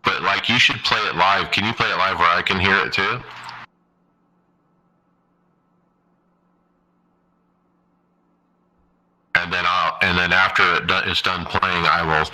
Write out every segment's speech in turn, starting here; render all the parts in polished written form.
But like, you should play it live. Can you play it live where I can hear it too? And then after it's done playing, I will.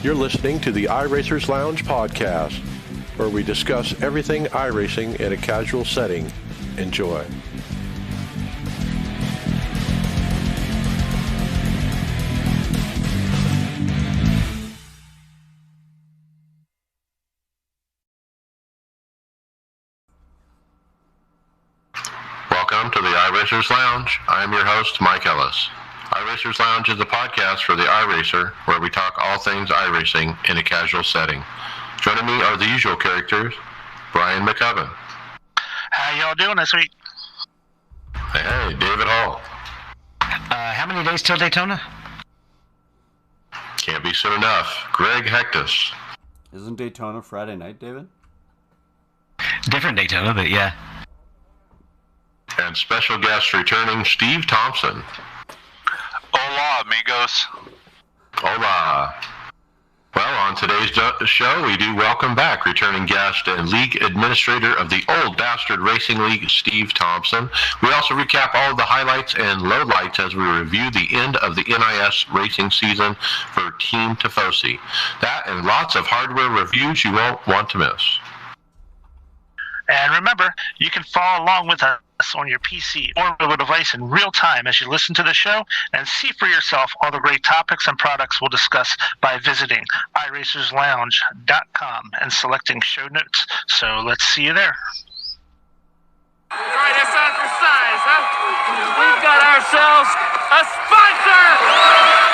You're listening to the iRacers Lounge podcast, where we discuss everything iRacing in a casual setting. Enjoy. Welcome to the iRacers Lounge. I am your host, Mike Ellis. iRacers Lounge is a podcast for the iRacer, where we talk all things iRacing in a casual setting. Joining me are the usual characters, Brian McCubbin. How y'all doing this week? Hey, David Hall. How many days till Daytona? Can't be soon enough. Greg Hectus. Isn't Daytona Friday night, David? Different Daytona, but yeah. And special guest returning, Steve Thompson. Hola, amigos. Hola. Well, on today's show, we do welcome back returning guest and league administrator of the Old Bastard Racing League, Steve Thompson. We also recap all of the highlights and lowlights as we review the end of the NIS racing season for Team Tifosi. That and lots of hardware reviews you won't want to miss. And remember, you can follow along with us on your PC or mobile device in real time as you listen to the show and see for yourself all the great topics and products we'll discuss by visiting iRacersLounge.com and selecting show notes. So let's see you there. All right, that's time for size, huh? We've got ourselves a sponsor!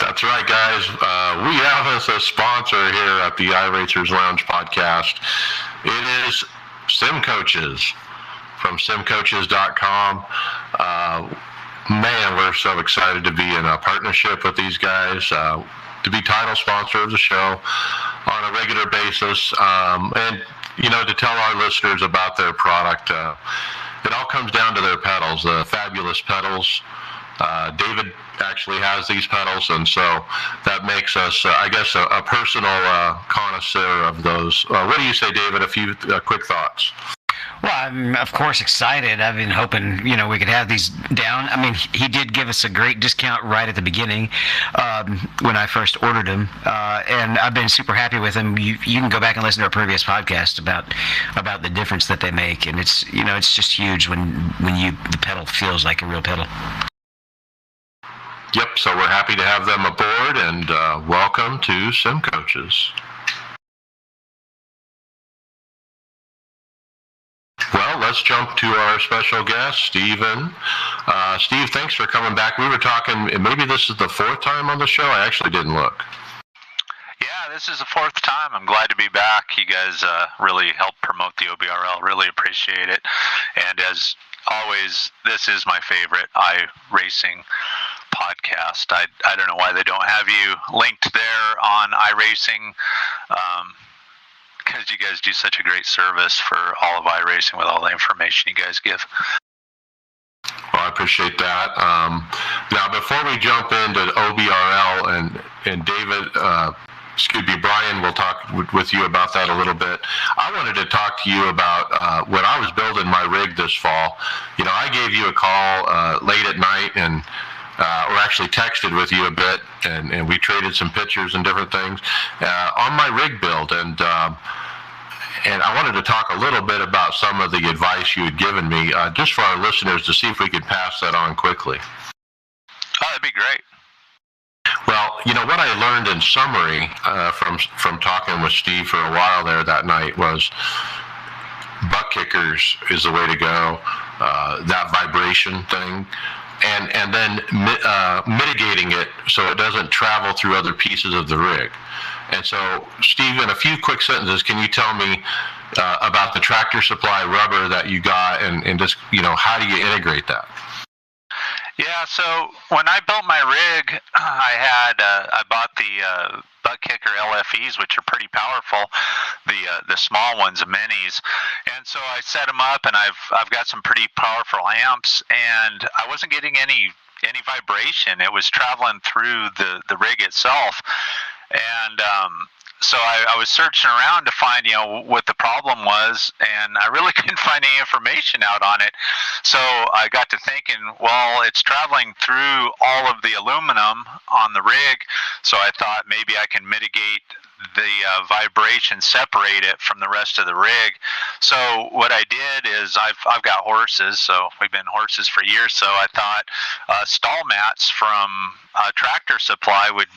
That's right, guys. We have us a sponsor here at the iRacers Lounge podcast. It is Sim Coaches from simcoaches.com. Man, we're so excited to be in a partnership with these guys, to be title sponsor of the show on a regular basis, and, you know, to tell our listeners about their product. It all comes down to their pedals, the fabulous pedals David actually has these pedals, and so that makes us, I guess, a personal connoisseur of those. What do you say, David? A few quick thoughts. Well, I'm of course excited. I've been hoping, we could have these down. I mean, he did give us a great discount right at the beginning when I first ordered them, and I've been super happy with them. You can go back and listen to our previous podcast about the difference that they make, and it's it's just huge when the pedal feels like a real pedal. Yep. So we're happy to have them aboard, and welcome to Sim Coaches. Well, let's jump to our special guest, Steven. Steve, thanks for coming back. We were talking, maybe this is the fourth time on the show. I actually didn't look. Yeah, this is the fourth time. I'm glad to be back. You guys really helped promote the OBRL. Really appreciate it. And as always, this is my favorite iRacing podcast. I don't know why they don't have you linked there on iRacing. Because you guys do such a great service for all of iRacing with all the information you guys give. Well, I appreciate that. Now, before we jump into OBRL and David, Brian will talk with you about that a little bit. I wanted to talk to you about when I was building my rig this fall. I gave you a call late at night and or actually texted with you a bit, and we traded some pictures and different things on my rig build, and I wanted to talk a little bit about some of the advice you had given me, just for our listeners to see if we could pass that on quickly. Oh, that'd be great. Well, what I learned in summary from talking with Steve for a while there that night was butt kickers is the way to go, that vibration thing. And then mitigating it so it doesn't travel through other pieces of the rig. And so, Steve, in a few quick sentences, can you tell me about the Tractor Supply rubber that you got, and just, how do you integrate that? Yeah, so when I built my rig, I bought the butt kicker LFEs, which are pretty powerful, the small ones, the minis, and so I set them up, and I've got some pretty powerful amps, and I wasn't getting any vibration. It was traveling through the rig itself, and so I was searching around to find, what the problem was, and I really couldn't find any information out on it. So I got to thinking, well, it's traveling through all of the aluminum on the rig, so I thought maybe I can mitigate the vibration, separate it from the rest of the rig. So what I did is I've got horses, so we've been horses for years, so I thought stall mats from Tractor Supply would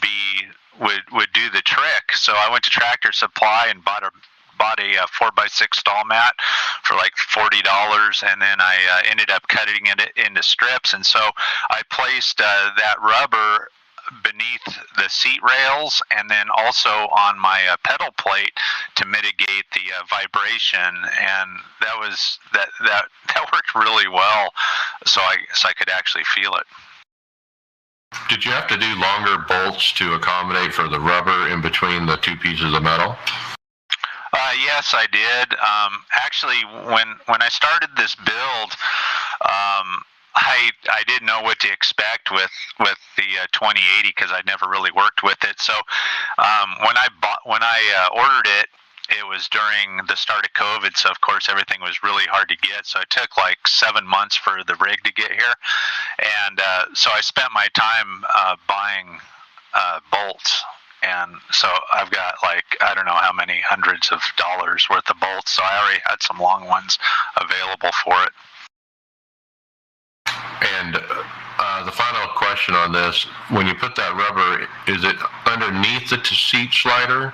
do the trick. So I went to Tractor Supply and bought a 4x6 stall mat for like $40, and then I ended up cutting it into strips, and so I placed that rubber beneath the seat rails and then also on my pedal plate to mitigate the vibration, and that worked really well, so I could actually feel it. Did you have to do longer bolts to accommodate for the rubber in between the two pieces of metal? Yes, I did. Actually, when I started this build, I didn't know what to expect with the 2080 because I'd never really worked with it. So when I ordered it, it was during the start of COVID, so of course everything was really hard to get. So it took like 7 months for the rig to get here, and so I spent my time buying bolts. And so I've got like, I don't know how many hundreds of dollars worth of bolts. So I already had some long ones available for it. And the final question on this, when you put that rubber, is it underneath the seat slider,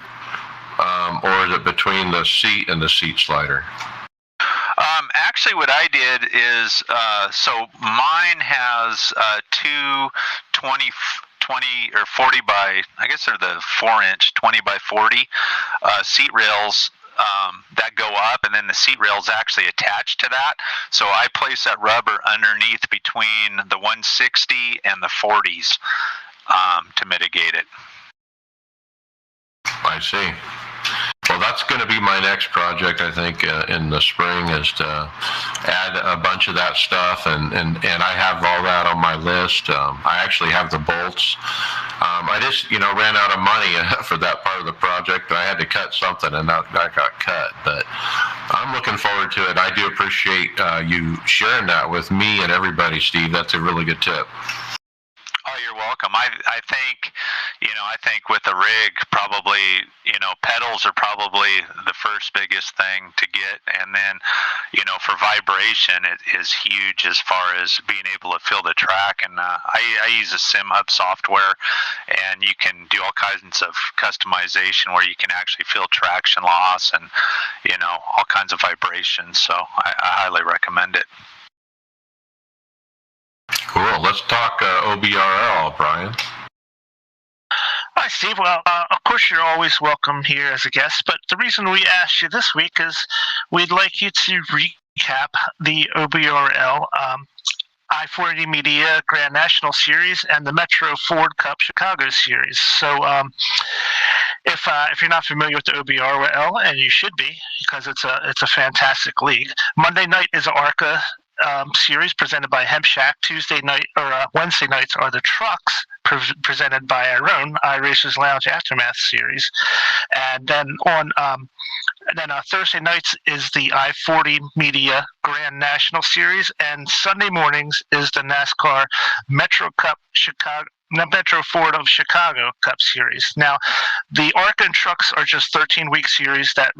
or is it between the seat and the seat slider? Actually, what I did is, so mine has two 20 or 40 by, I guess they're the 4-inch 20 by 40 seat rails that go up, and then the seat rails actually attached to that. So I place that rubber underneath between the 160 and the 40s to mitigate it. I see. Well, that's going to be my next project, I think, in the spring, is to add a bunch of that stuff, and I have all that on my list. I actually have the bolts. I just, ran out of money for that part of the project. I had to cut something, and that got cut. But I'm looking forward to it. I do appreciate you sharing that with me and everybody, Steve. That's a really good tip. Oh, you're welcome. I think, I think with the rig, probably, pedals are probably the first biggest thing to get. And then, for vibration, it is huge as far as being able to feel the track. And I use a SimHub software, and you can do all kinds of customization where you can actually feel traction loss and, all kinds of vibrations. So I highly recommend it. Cool. Let's talk OBRL, Brian. Hi, Steve. Well, of course, you're always welcome here as a guest, but the reason we asked you this week is we'd like you to recap the OBRL I-40 Media Grand National Series and the Metro Ford Cup Chicago Series. So if you're not familiar with the OBRL, and you should be, because it's a fantastic league, Monday night is ARCA series presented by Hemp Shack. Wednesday nights are the trucks presented by our own iRacers Lounge Aftermath series, and then on Thursday nights is the I-40 Media Grand National Series, and Sunday mornings is the NASCAR Metro Ford of Chicago Cup Series. Now, the ARCA and trucks are just 13-week series that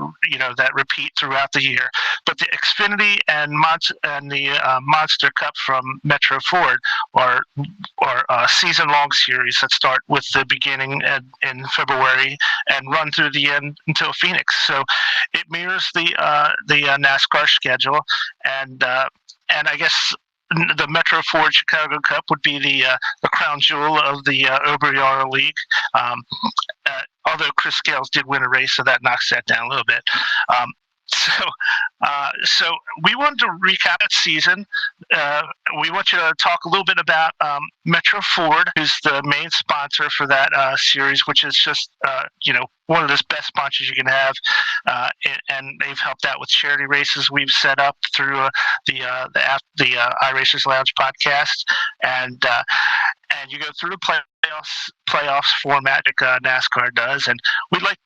repeat throughout the year, but the Xfinity and the Monster Cup from Metro Ford are season-long series that start with the beginning in February and run through the end until Phoenix. So it mirrors the NASCAR schedule, and I guess the Metro Ford Chicago Cup would be the crown jewel of the OBRL League. Although Chris Scales did win a race, so that knocks that down a little bit. So we wanted to recap that season. We want you to talk a little bit about Metro Ford, who's the main sponsor for that series, which is just one of the best sponsors you can have, and they've helped out with charity races we've set up through the iRacers Lounge podcast, and you go through the playoffs format like NASCAR does, and we'd like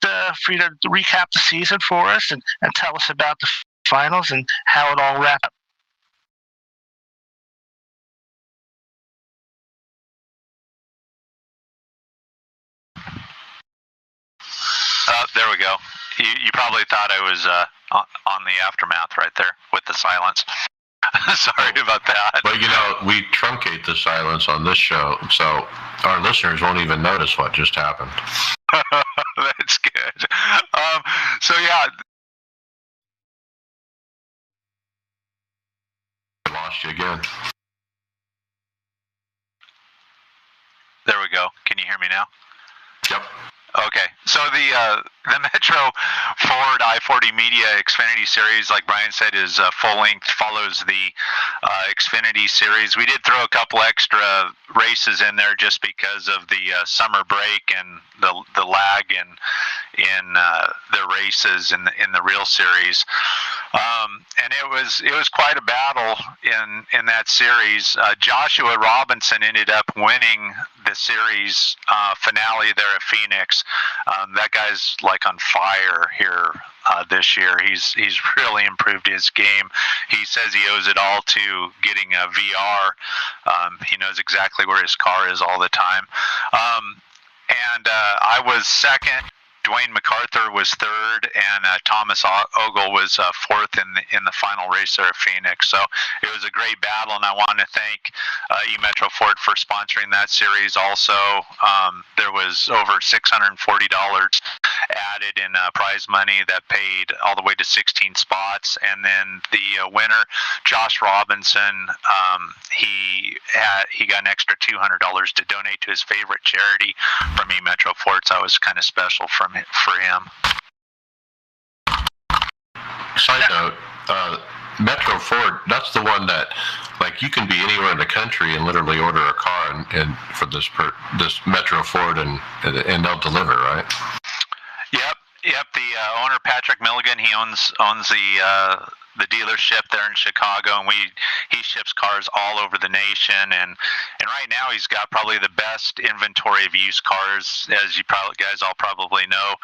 for you to recap the season for us and tell us about the finals and how it all wrapped up. There we go. You probably thought I was on the aftermath right there with the silence. Sorry about that. But we truncate the silence on this show, so our listeners won't even notice what just happened. That's good. So yeah. I lost you again. There we go. Can you hear me now? Yep. Okay, so the Metro Ford I-40 Media Xfinity Series, like Brian said, is full length, follows the Xfinity Series. We did throw a couple extra races in there just because of the summer break and the lag in the races in the real series. And it was quite a battle in that series. Joshua Robinson ended up winning the series finale there at Phoenix. That guy's like on fire here this year. He's really improved his game. He says he owes it all to getting a VR. He knows exactly where his car is all the time. And I was second. Dwayne MacArthur was third, and Thomas Ogle was fourth in the final race there at Phoenix. So it was a great battle, and I want to thank Metro Ford for sponsoring that series. Also, there was over $640 added in prize money that paid all the way to 16 spots, and then the winner, Josh Robinson, he got an extra $200 to donate to his favorite charity from Metro Ford. So that was kind of special for him. Side note, Metro Ford, that's the one that, like, you can be anywhere in the country and literally order a car and for this Metro Ford and they'll deliver, right? Yep. Yep, the owner Patrick Milligan, he owns the dealership there in Chicago, and he ships cars all over the nation, and right now he's got probably the best inventory of used cars, as you guys all probably know.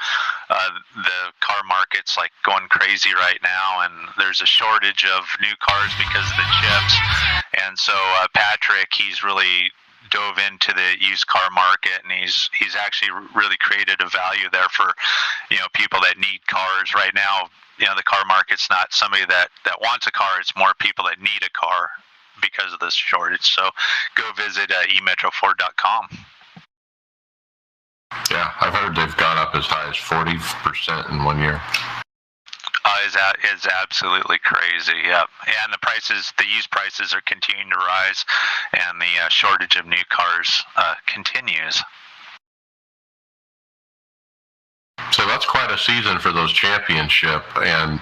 The car market's like going crazy right now, and there's a shortage of new cars because of the chips, and so Patrick, he's really dove into the used car market, and he's actually really created a value there for people that need cars right now. The car market's not somebody that wants a car, it's more people that need a car because of this shortage. So go visit emetroford.com. Yeah, I've heard they've gone up as high as 40% in 1 year. Is absolutely crazy. Yep. And the used prices are continuing to rise, and the shortage of new cars continues. So that's quite a season for those championship, and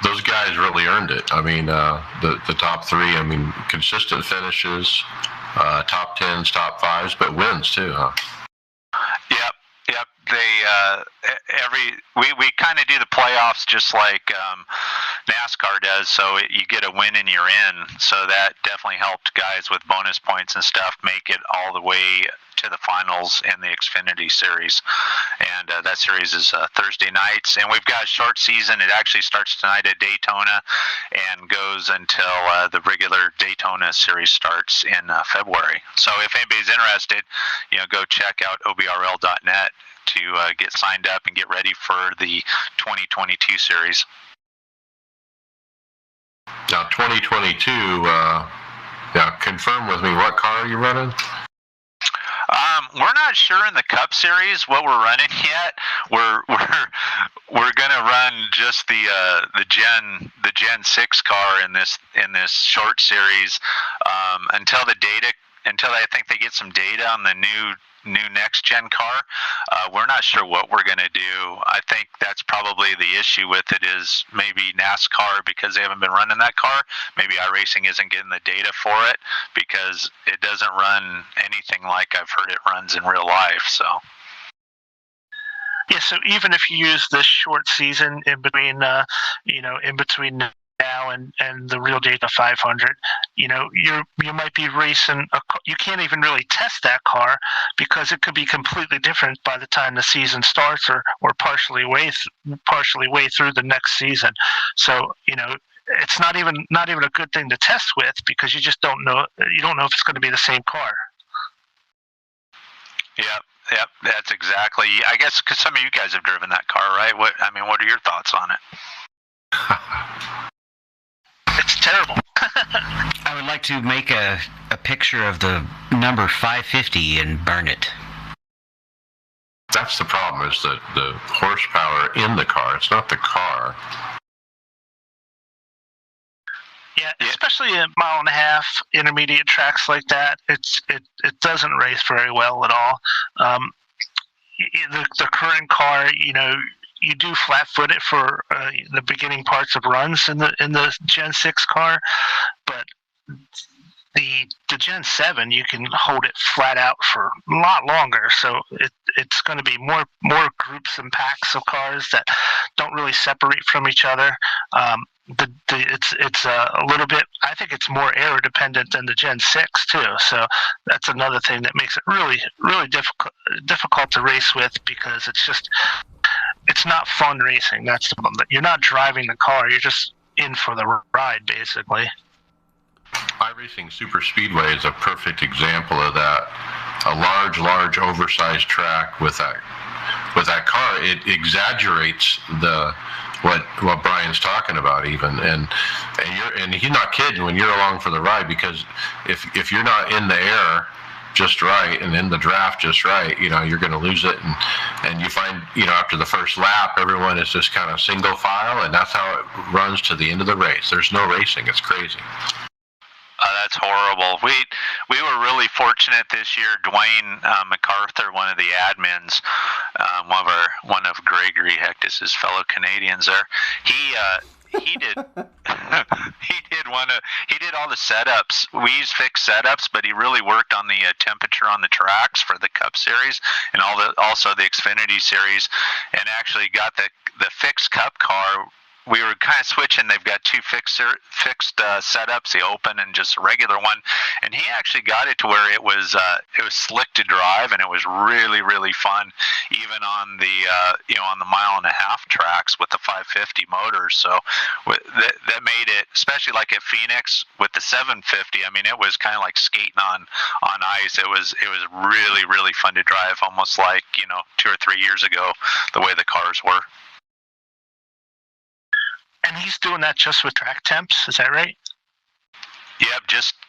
those guys really earned it. I mean, the top three. I mean, consistent finishes, top 10s, top 5s, but wins too, huh? Yep. We kind of do the playoffs just like NASCAR does, so you get a win and you're in. So that definitely helped guys with bonus points and stuff make it all the way to the finals in the Xfinity series, and that series is Thursday nights, and we've got a short season. It actually starts tonight at Daytona and goes until the regular Daytona series starts in February. So if anybody's interested, go check out obrl.net to get signed up and get ready for the 2022 series. Now 2022, confirm with me, what car are you running? We're not sure in the Cup Series what we're running yet. We're gonna run just the Gen 6 car in this short series until I think they get some data on the new next gen car. We're not sure what we're going to do. I think that's probably the issue with it, is maybe NASCAR, because they haven't been running that car. Maybe iRacing isn't getting the data for it because it doesn't run anything like I've heard it runs in real life. So yeah, so even if you use this short season in between now and the real data 500, you might be racing you can't even really test that car because it could be completely different by the time the season starts, or partially way through the next season. So it's not even a good thing to test with, because you just don't know if it's going to be the same car. Yep, that's exactly. I guess because some of you guys have driven that car, right? What are your thoughts on it? It's terrible. I would like to make a picture of the number 550 and burn it. That's the problem, is the horsepower in the car. It's not the car. Yeah, especially in mile and a half intermediate tracks like that, it doesn't race very well at all. The current car, you do flat foot it for the beginning parts of runs in the Gen 6 car, but the Gen 7, you can hold it flat out for a lot longer. So it's going to be more groups and packs of cars that don't really separate from each other. It's a little bit. I think it's more aero dependent than the Gen 6 too. So that's another thing that makes it really, really difficult to race with, because it's not fun racing. That's the problem. You're not driving the car. You're just in for the ride, basically. iRacing Super Speedway is a perfect example of that. A large, oversized track with that car. It exaggerates what Brian's talking about, even, and he's not kidding when you're along for the ride, because if you're not in the air just right and in the draft just right, you're going to lose it, and you find after the first lap everyone is just kind of single file, and that's how it runs to the end of the race. There's no racing. It's crazy. That's horrible. We were really fortunate this year. Dwayne MacArthur, one of the admins, one of Gregory Hectus's fellow Canadians there, he did he did all the setups. We use fixed setups, but he really worked on the temperature on the tracks for the Cup Series and also the Xfinity Series, and actually got the fixed Cup car. We were kind of switching. They've got two fixed setups, the open and just a regular one. And he actually got it to where it was slick to drive, and it was really, really fun, even on the on the 1.5 mile tracks with the 550 motors. So that made it, especially like at Phoenix with the 750. I mean, it was kind of like skating on ice. It was really, really fun to drive, almost like 2 or 3 years ago, the way the cars were. And he's doing that just with track temps, is that right? Yep,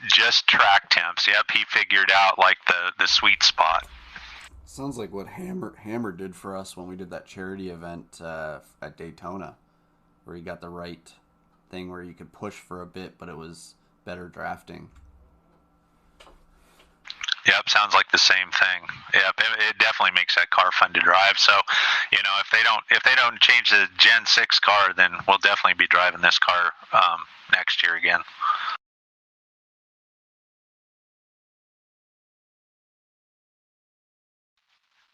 just track temps. Yep, he figured out like the sweet spot. Sounds like what Hammer did for us when we did that charity event at Daytona, where he got the right thing where you could push for a bit, but it was better drafting. Yep, sounds like the same thing. Yep, it definitely makes that car fun to drive. So, if they don't change the Gen 6 car, then we'll definitely be driving this car next year again.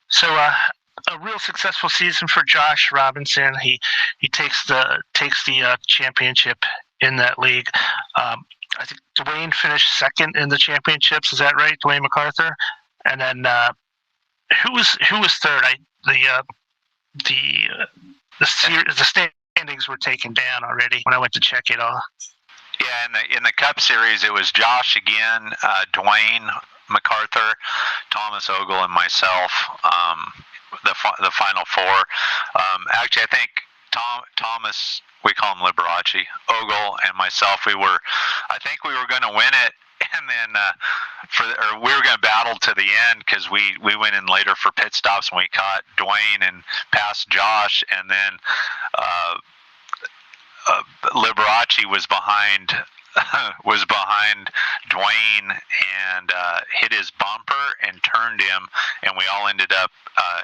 So, a real successful season for Josh Robinson. He takes the championship in that league. I think Dwayne finished second in the championships. Is that right, Dwayne MacArthur? And then who was third? The standings were taken down already when I went to check it all. Yeah, in the Cup Series, it was Josh again, Dwayne MacArthur, Thomas Ogle, and myself. The final four. Actually, I think Thomas, we call him Liberace, Ogle, and myself, I think we were going to win it, and then we were going to battle to the end because we went in later for pit stops and we caught Dwayne and passed Josh, and then Liberace was behind Dwayne and hit his bumper and turned him, and we all ended up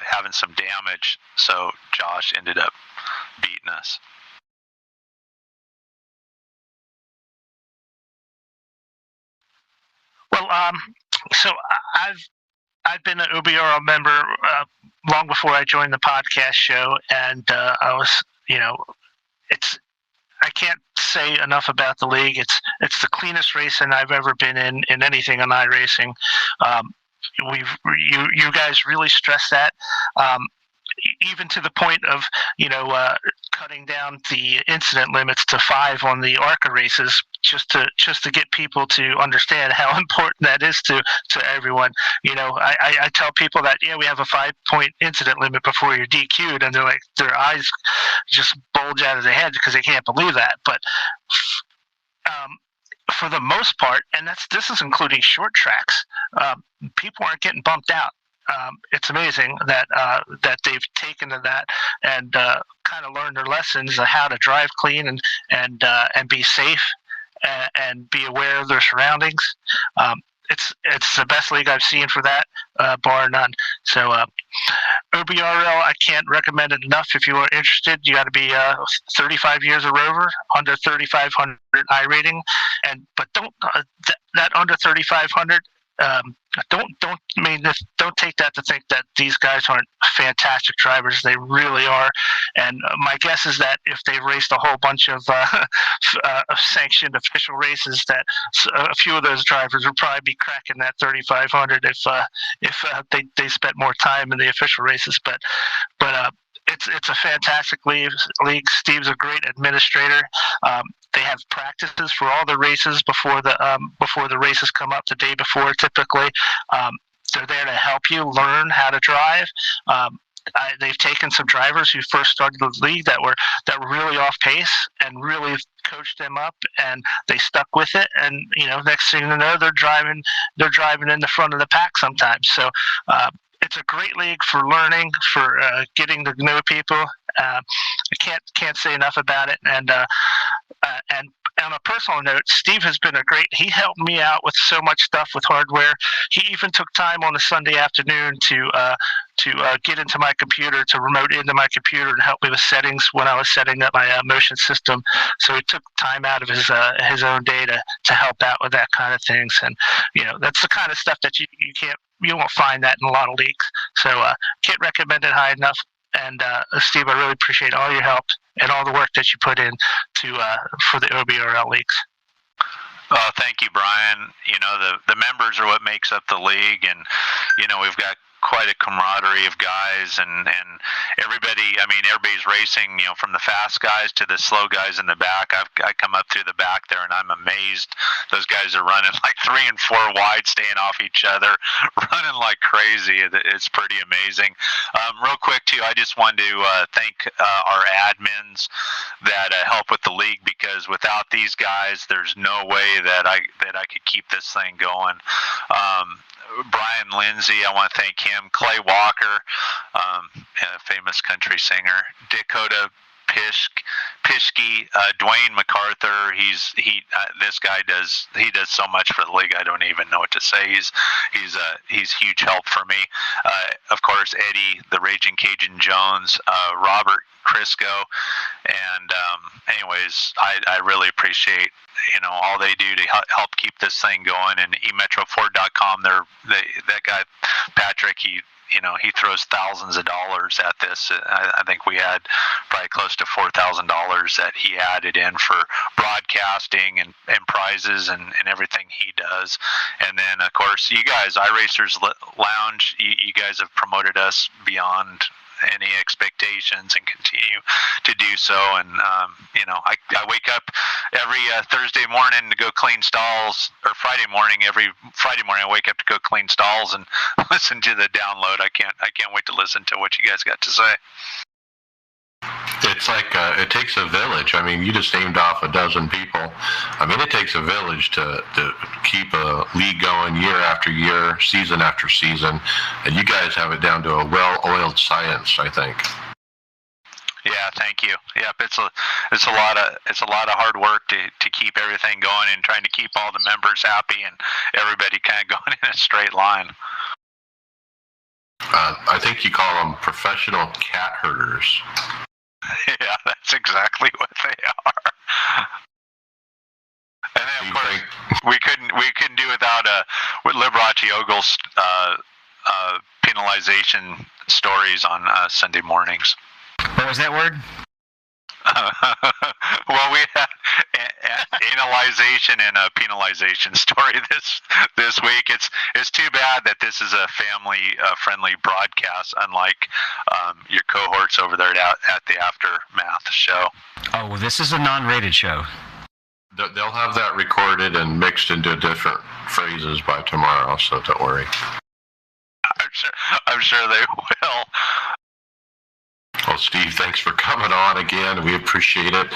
having some damage, so Josh ended up beating us. Well, so I've been an OBRL member long before I joined the podcast show, and I was, I can't say enough about the league. It's the cleanest racing I've ever been in anything on iRacing. You guys really stress that. Even to the point of cutting down the incident limits to 5 on the ARCA races, just to get people to understand how important that is to everyone. I tell people that we have a 5-point incident limit before you're DQ'd, and they're like, their eyes just bulge out of their head because they can't believe that. But for the most part, and this is including short tracks, people aren't getting bumped out. It's amazing that they've taken to that and kind of learned their lessons of how to drive clean and be safe and be aware of their surroundings. It's the best league I've seen for that, bar none. So OBRL, I can't recommend it enough. If you are interested, you got to be 35 years or over, under 3,500 iRating, but don't that under 3,500. Don't take that to think that these guys aren't fantastic drivers. They really are. And my guess is that if they've raced a whole bunch of sanctioned official races, that a few of those drivers would probably be cracking that 3,500 if they spent more time in the official races. But it's a fantastic league. Steve's a great administrator. They have practices for all the races before the races come up the day before. Typically, they're there to help you learn how to drive. They've taken some drivers who first started the league that were really off pace and really coached them up, and they stuck with it. And next thing you know, they're driving in the front of the pack sometimes. So it's a great league for learning, for getting to know people. I can't say enough about it, and on a personal note, Steve has been he helped me out with so much stuff with hardware. He even took time on a Sunday afternoon to get into my computer, to remote into my computer and help me with settings when I was setting up my motion system. So he took time out of his own day to help out with that kind of things. And, that's the kind of stuff that you won't find that in a lot of leagues. So can't recommend it high enough. And Steve, I really appreciate all your help and all the work that you put in for the OBRL leagues. Oh, thank you, Brian. The members are what makes up the league, and we've got quite a camaraderie of guys, and everybody's racing, from the fast guys to the slow guys in the back. I come up through the back there, and I'm amazed. Those guys are running like 3 and 4 wide, staying off each other, running like crazy. It's pretty amazing. Real quick too, I just wanted to thank our admins that help with the league, because without these guys, there's no way that I could keep this thing going. Brian Lindsay, I want to thank him. Clay Walker, a famous country singer. Dakota Pischke, Dwayne MacArthur. This guy does so much for the league. I don't even know what to say. He's huge help for me. Of course, Eddie, the Raging Cajun Jones, Robert Crisco, and anyways, I really appreciate all they do to help keep this thing going. And emetroford.com, that guy Patrick, he throws thousands of dollars at this. I think we had probably close to $4,000 that he added in for broadcasting and prizes and everything he does. And then, of course, you guys, iRacers Lounge, you guys have promoted us beyond any expectations and continue to do so. And I wake up every Thursday morning to go clean stalls, or every Friday morning I wake up to go clean stalls and listen to the download. I can't wait to listen to what you guys got to say. It's like it takes a village. I mean, you just named off a dozen people. I mean, it takes a village to keep a league going year after year, season after season, and you guys have it down to a well-oiled science, I think. Yeah, thank you. Yep, it's a lot of hard work to keep everything going and trying to keep all the members happy and everybody kind of going in a straight line. I think you call them professional cat herders. Yeah, that's exactly what they are. And then, of course, we couldn't do without Liberace Ogle's penalization stories on Sunday mornings. What was that word? Well, we had analyzation and a penalization story this week. It's too bad that this is a family friendly broadcast, unlike your cohorts over there at the Aftermath show. Oh, well, this is a non-rated show. They'll have that recorded and mixed into different phrases by tomorrow, so don't worry. I'm sure they will. Well, Steve, thanks for coming on again. We appreciate it.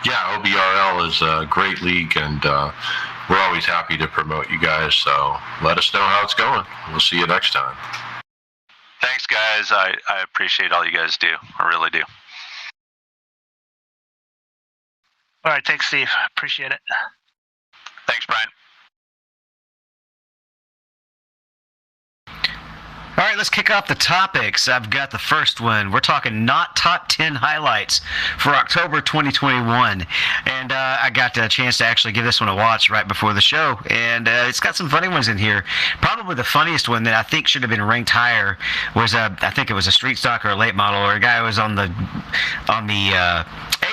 Yeah, OBRL is a great league, and we're always happy to promote you guys. So let us know how it's going. We'll see you next time. Thanks, guys. I appreciate all you guys do. I really do. All right, thanks, Steve. Appreciate it. Thanks, Brian. All right, let's kick off the topics. I've got the first one. We're talking not top 10 highlights for October 2021. And I got a chance to actually give this one a watch right before the show. And it's got some funny ones in here. Probably the funniest one that I think should have been ranked higher was, I think it was a street stock or a late model, or a guy who was on the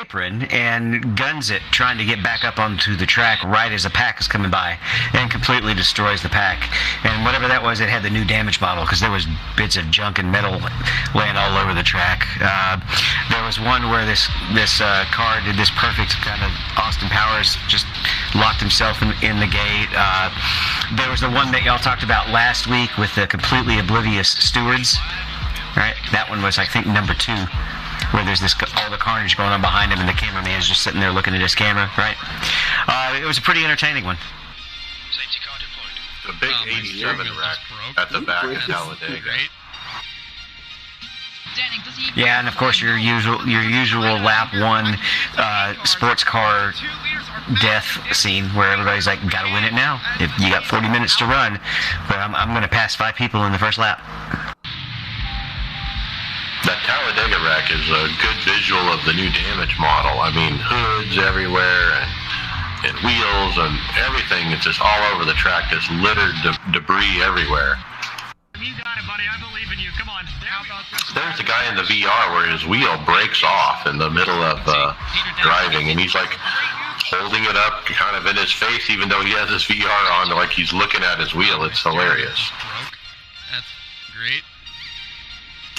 apron and guns it trying to get back up onto the track right as the pack is coming by and completely destroys the pack. And whatever that was, it had the new damage model because there was bits of junk and metal laying all over the track. There was one where this car did this perfect kind of Austin Powers, just locked himself in the gate. There was the one that y'all talked about last week with the completely oblivious stewards. Right, that one was, I think, number 2, where there's all the carnage going on behind him, and the cameraman's just sitting there looking at his camera. Right, it was a pretty entertaining one. Safety car deployed. The big 87 rack at the back of Talladega. Yeah, and of course your usual lap one sports car death scene where everybody's like, gotta win it now. If you got 40 minutes to run, but I'm going to pass 5 people in the first lap. That Talladega wreck is a good visual of the new damage model. I mean, hoods everywhere and wheels and everything. It's just all over the track, just littered debris everywhere. You got it, buddy. I believe in you. Come on. There's a guy in the VR where his wheel breaks off in the middle of driving, and he's like holding it up kind of in his face, even though he has his VR on, like he's looking at his wheel. It's hilarious. That's great.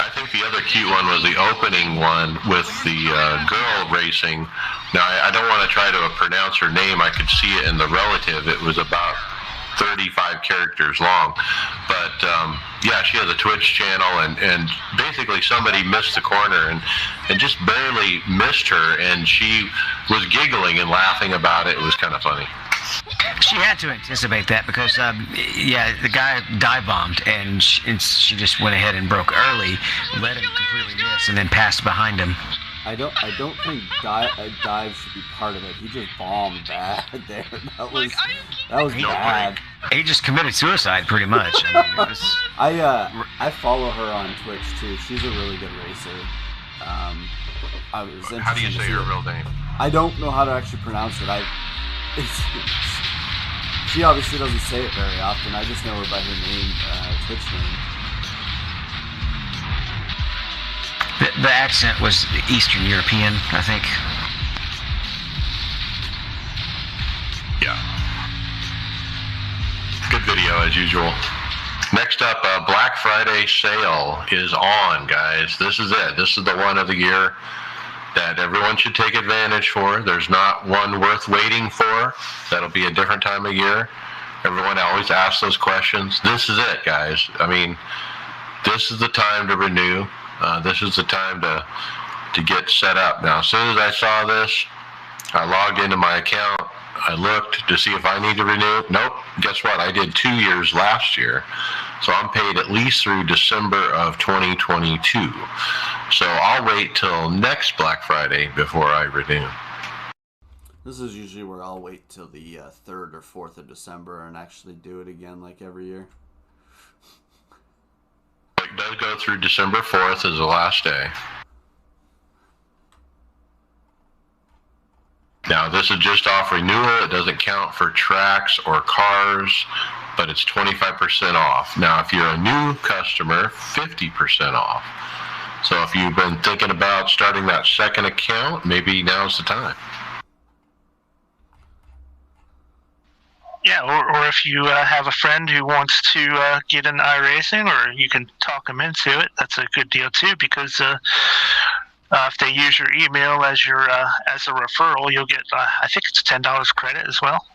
I think the other cute one was the opening one with the girl racing. Now, I don't want to try to pronounce her name. I could see it in the relative. It was about 35 characters long. But, yeah, she has a Twitch channel, and basically somebody missed the corner and just barely missed her, and she was giggling and laughing about it. It was kind of funny. She had to anticipate that because, the guy dive bombed, and she just went ahead and broke early, let him completely miss, and then passed behind him. I don't think dive should be part of it. He just bombed bad there. That was bad. He just committed suicide, pretty much. I mean, it was... I follow her on Twitch too. She's a really good racer. How do you say her real name? I don't know how to actually pronounce it. She obviously doesn't say it very often. I just know her by her name, Twitch name. The accent was Eastern European, I think. Yeah. Good video as usual. Next up, Black Friday sale is on, guys. This is it. This is the one of the year that everyone should take advantage for. There's not one worth waiting for. That'll be a different time of year. Everyone always asks those questions. This is it, guys. I mean, this is the time to renew. This is the time to get set up. Now, as soon as I saw this, I logged into my account. I looked to see if I need to renew. Nope. Guess what? I did 2 years last year. So I'm paid at least through December of 2022. So I'll wait till next Black Friday before I renew. This is usually where I'll wait till the 3rd or 4th of December and actually do it again like every year. It does go through December 4th as the last day. Now, this is just off renewal. It doesn't count for tracks or cars, but it's 25% off. Now, if you're a new customer, 50% off. So if you've been thinking about starting that second account, maybe now's the time. Yeah, or if you have a friend who wants to get in iRacing, or you can talk them into it, that's a good deal too, because if they use your email as your as a referral, you'll get I think it's $10 credit as well.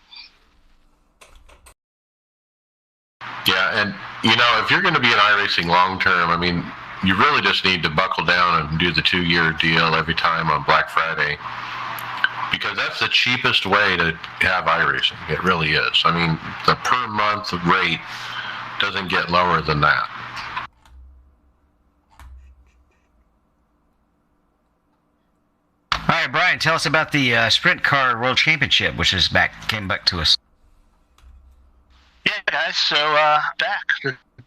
Yeah, and if you're going to be in iRacing long term, I mean, you really just need to buckle down and do the 2-year deal every time on Black Friday, because that's the cheapest way to have iRacing. It really is. I mean, the per month rate doesn't get lower than that. All right, Brian, tell us about the Sprint Car World Championship, which came back to us. Yeah, guys. So back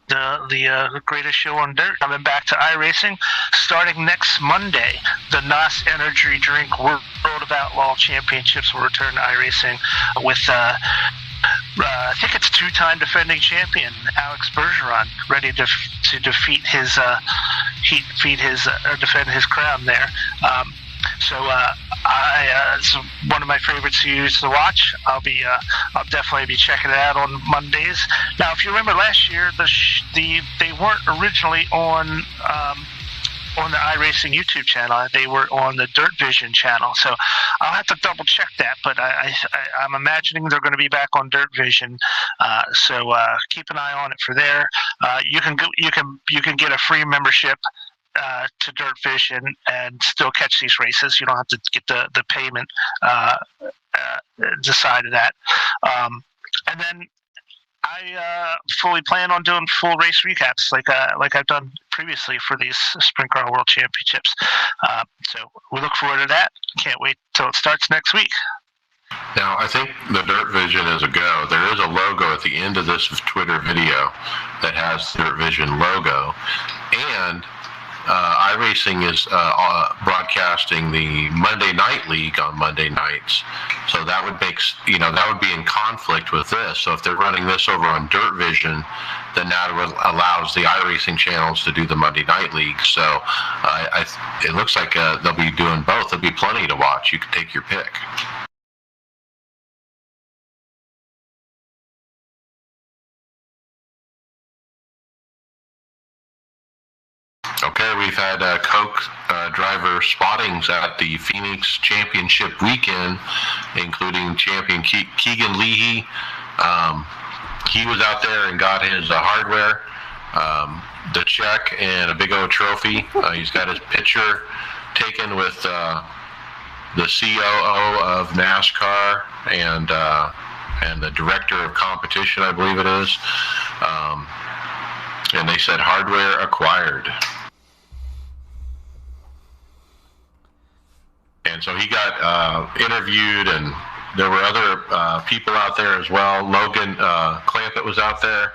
the greatest show on dirt. Coming back to iRacing, starting next Monday. The NOS Energy Drink World of Outlaw Championships will return to iRacing with I think it's 2-time defending champion Alex Bergeron ready to defeat his defend his crown there. It's one of my favorite series to watch. I'll definitely be checking it out on Mondays. Now, if you remember last year, they weren't originally on the iRacing YouTube channel. They were on the Dirt Vision channel. So I'll have to double check that, but I'm imagining they're going to be back on Dirt Vision. So keep an eye on it for there. You can get a free membership to Dirt Vision and still catch these races. You don't have to get the payment decided at. And then I fully plan on doing full race recaps like I've done previously for these Sprint Car World Championships. So we look forward to that. Can't wait till it starts next week. Now, I think the Dirt Vision is a go. There is a logo at the end of this Twitter video that has the Dirt Vision logo, and iRacing is broadcasting the Monday Night League on Monday nights. So that would make, that would be in conflict with this. So if they're running this over on Dirt Vision, then that allows the iRacing channels to do the Monday Night League. So it looks like they'll be doing both. There'll be plenty to watch. You can take your pick. Okay, we've had Coke driver spottings at the Phoenix Championship weekend, including champion Keegan Leahy. He was out there and got his hardware, the check, and a big old trophy. He's got his picture taken with the COO of NASCAR and the director of competition, I believe it is. And they said hardware acquired. And so he got interviewed, and there were other people out there as well. Logan Clampett was out there,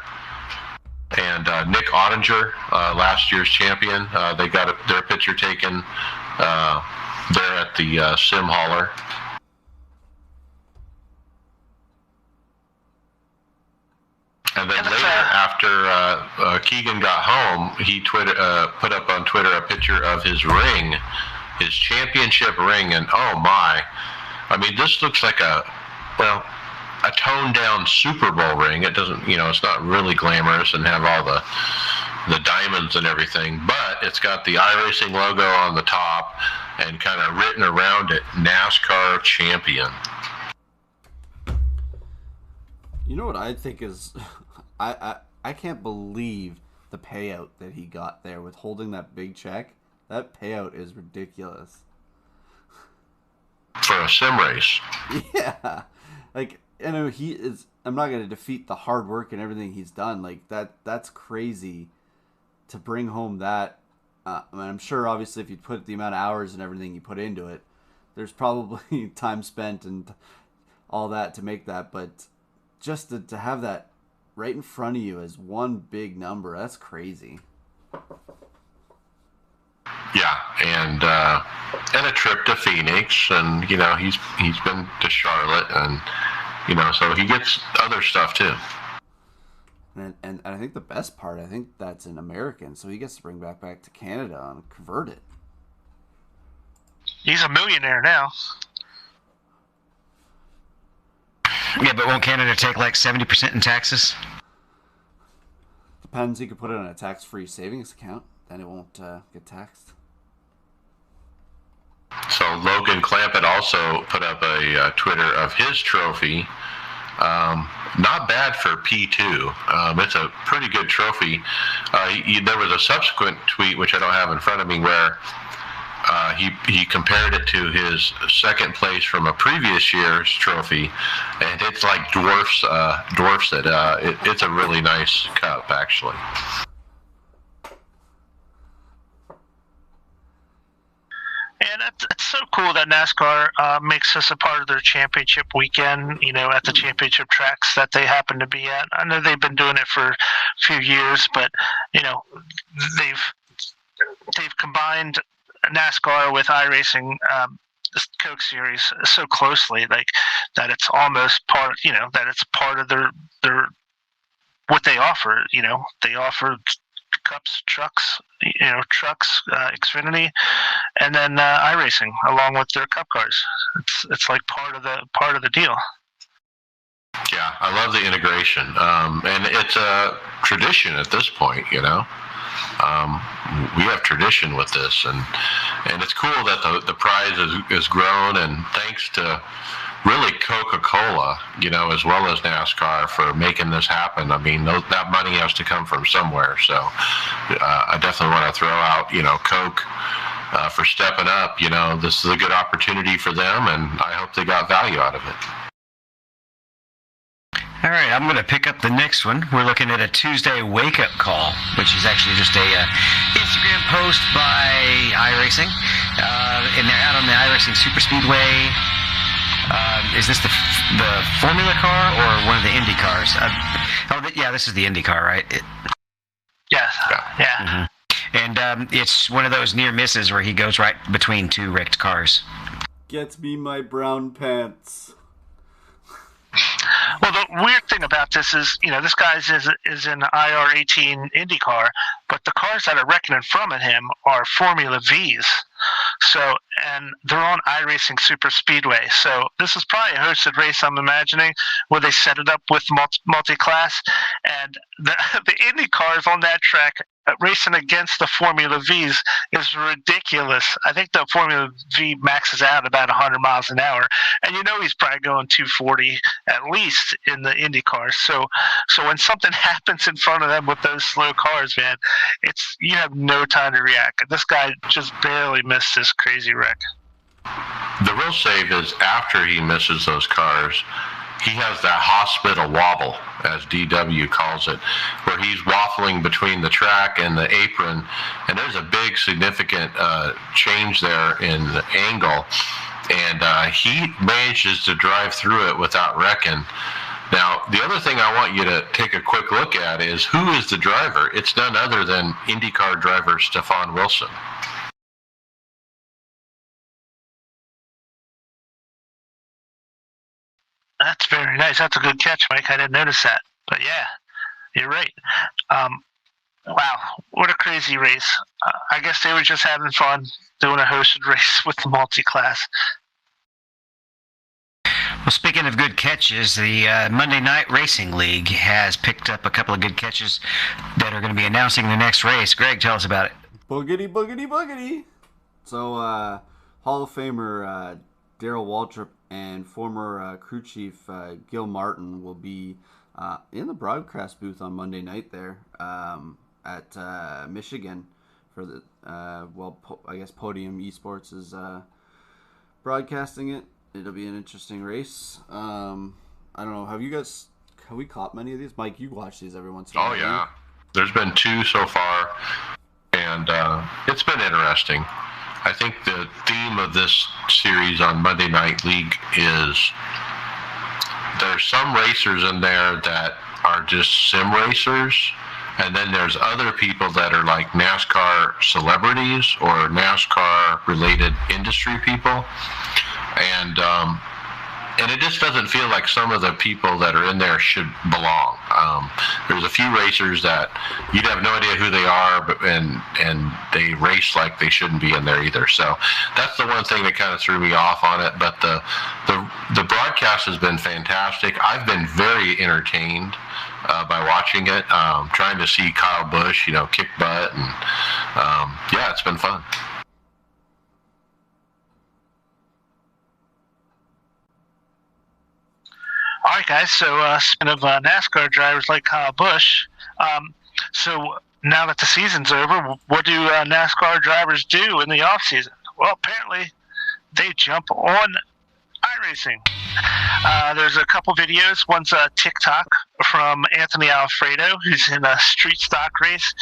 and Nick Ottinger, last year's champion. They got their picture taken there at the Sim Hauler. And then later, after Keegan got home, he put up on Twitter a picture of his ring, his championship ring, and oh my, I mean, this looks like a toned down Super Bowl ring. It doesn't, it's not really glamorous and have all the diamonds and everything, but it's got the iRacing logo on the top and kind of written around it, NASCAR champion. You know what I think is, I can't believe the payout that he got there with holding that big check. That payout is ridiculous. For a sim race. Yeah. Like, I'm not going to defeat the hard work and everything he's done. Like, that's crazy to bring home that. I'm sure, obviously, if you put the amount of hours and everything you put into it, there's probably time spent and all that to make that. But just to have that right in front of you as one big number, that's crazy. Yeah, and a trip to Phoenix, and he's been to Charlotte, and so he gets other stuff too. And I think the best part, I think that's an American, so he gets to bring back to Canada and convert it. He's a millionaire now. Yeah, but won't Canada take like 70% in taxes? Depends. He could put it on a tax-free savings account. Then it won't get taxed. So Logan Clampett also put up a Twitter of his trophy. Not bad for P2. It's a pretty good trophy. There was a subsequent tweet, which I don't have in front of me, where he compared it to his second place from a previous year's trophy, and it's like dwarfs it. It's a really nice cup, actually. And it's so cool that NASCAR makes us a part of their championship weekend, at the championship tracks that they happen to be at. I know they've been doing it for a few years, but, they've combined NASCAR with iRacing, this Coke Series so closely, like that it's almost part, that it's part of their what they offer. They offer cups, trucks, Xfinity, and then iRacing along with their cup cars. It's like part of the deal. Yeah, I love the integration, and it's a tradition at this point. We have tradition with this, and it's cool that the prize is grown, and thanks to really Coca-Cola, as well as NASCAR for making this happen. I mean, that money has to come from somewhere. So I definitely want to throw out, Coke for stepping up. This is a good opportunity for them, and I hope they got value out of it. All right, I'm going to pick up the next one. We're looking at a Tuesday wake-up call, which is actually just a Instagram post by iRacing. And they're out on the iRacing Super Speedway. Is this the Formula car or one of the Indy cars? This is the Indy car, right? Yeah. Mm-hmm. And it's one of those near misses where he goes right between two wrecked cars. Get me my brown pants. Well, the weird thing about this is, this guy is in IR18 IndyCar, but the cars that are wrecking in front of him are Formula Vs. So, and they're on iRacing Super Speedway. So this is probably a hosted race, I'm imagining, where they set it up with multi-class. And the Indy cars on that track racing against the Formula Vs is ridiculous. I think the Formula V maxes out about 100 miles an hour. And he's probably going 240 at least in the Indy cars. So when something happens in front of them with those slow cars, man, you have no time to react. This guy just barely missed this crazy wreck. The real save is after he misses those cars, he has that hospital wobble, as DW calls it, where he's waffling between the track and the apron, and there's a big significant change there in the angle, and he manages to drive through it without wrecking. Now, the other thing I want you to take a quick look at is who is the driver? It's none other than IndyCar driver Stefan Wilson. That's very nice. That's a good catch, Mike. I didn't notice that. But yeah, you're right. Wow, what a crazy race. I guess they were just having fun doing a hosted race with the multi-class. Well, speaking of good catches, the Monday Night Racing League has picked up a couple of good catches that are going to be announcing the next race. Greg, tell us about it. Boogity, boogity, boogity. So, Hall of Famer Darrell Waltrip and former crew chief Gil Martin will be in the broadcast booth on Monday night there at Michigan for the I guess Podium Esports is broadcasting it. It'll be an interesting race. I don't know. Have we caught many of these? Mike, you watch these every once in a while. Oh yeah, there's been 2 so far, and it's been interesting. I think the theme of this series on Monday Night League is there's some racers in there that are just sim racers, and then there's other people that are like NASCAR celebrities or NASCAR related industry people, and it just doesn't feel like some of the people that are in there should belong. There's a few racers that you'd have no idea who they are, and they race like they shouldn't be in there either. So that's the one thing that kind of threw me off on it. But the broadcast has been fantastic. I've been very entertained by watching it, trying to see Kyle Busch, kick butt, and yeah, it's been fun. All right, guys. So, speaking of NASCAR drivers like Kyle Busch, so now that the season's over, what do NASCAR drivers do in the off season? Well, apparently, they jump on iRacing. There's a couple videos. One's a TikTok from Anthony Alfredo, who's in a street stock race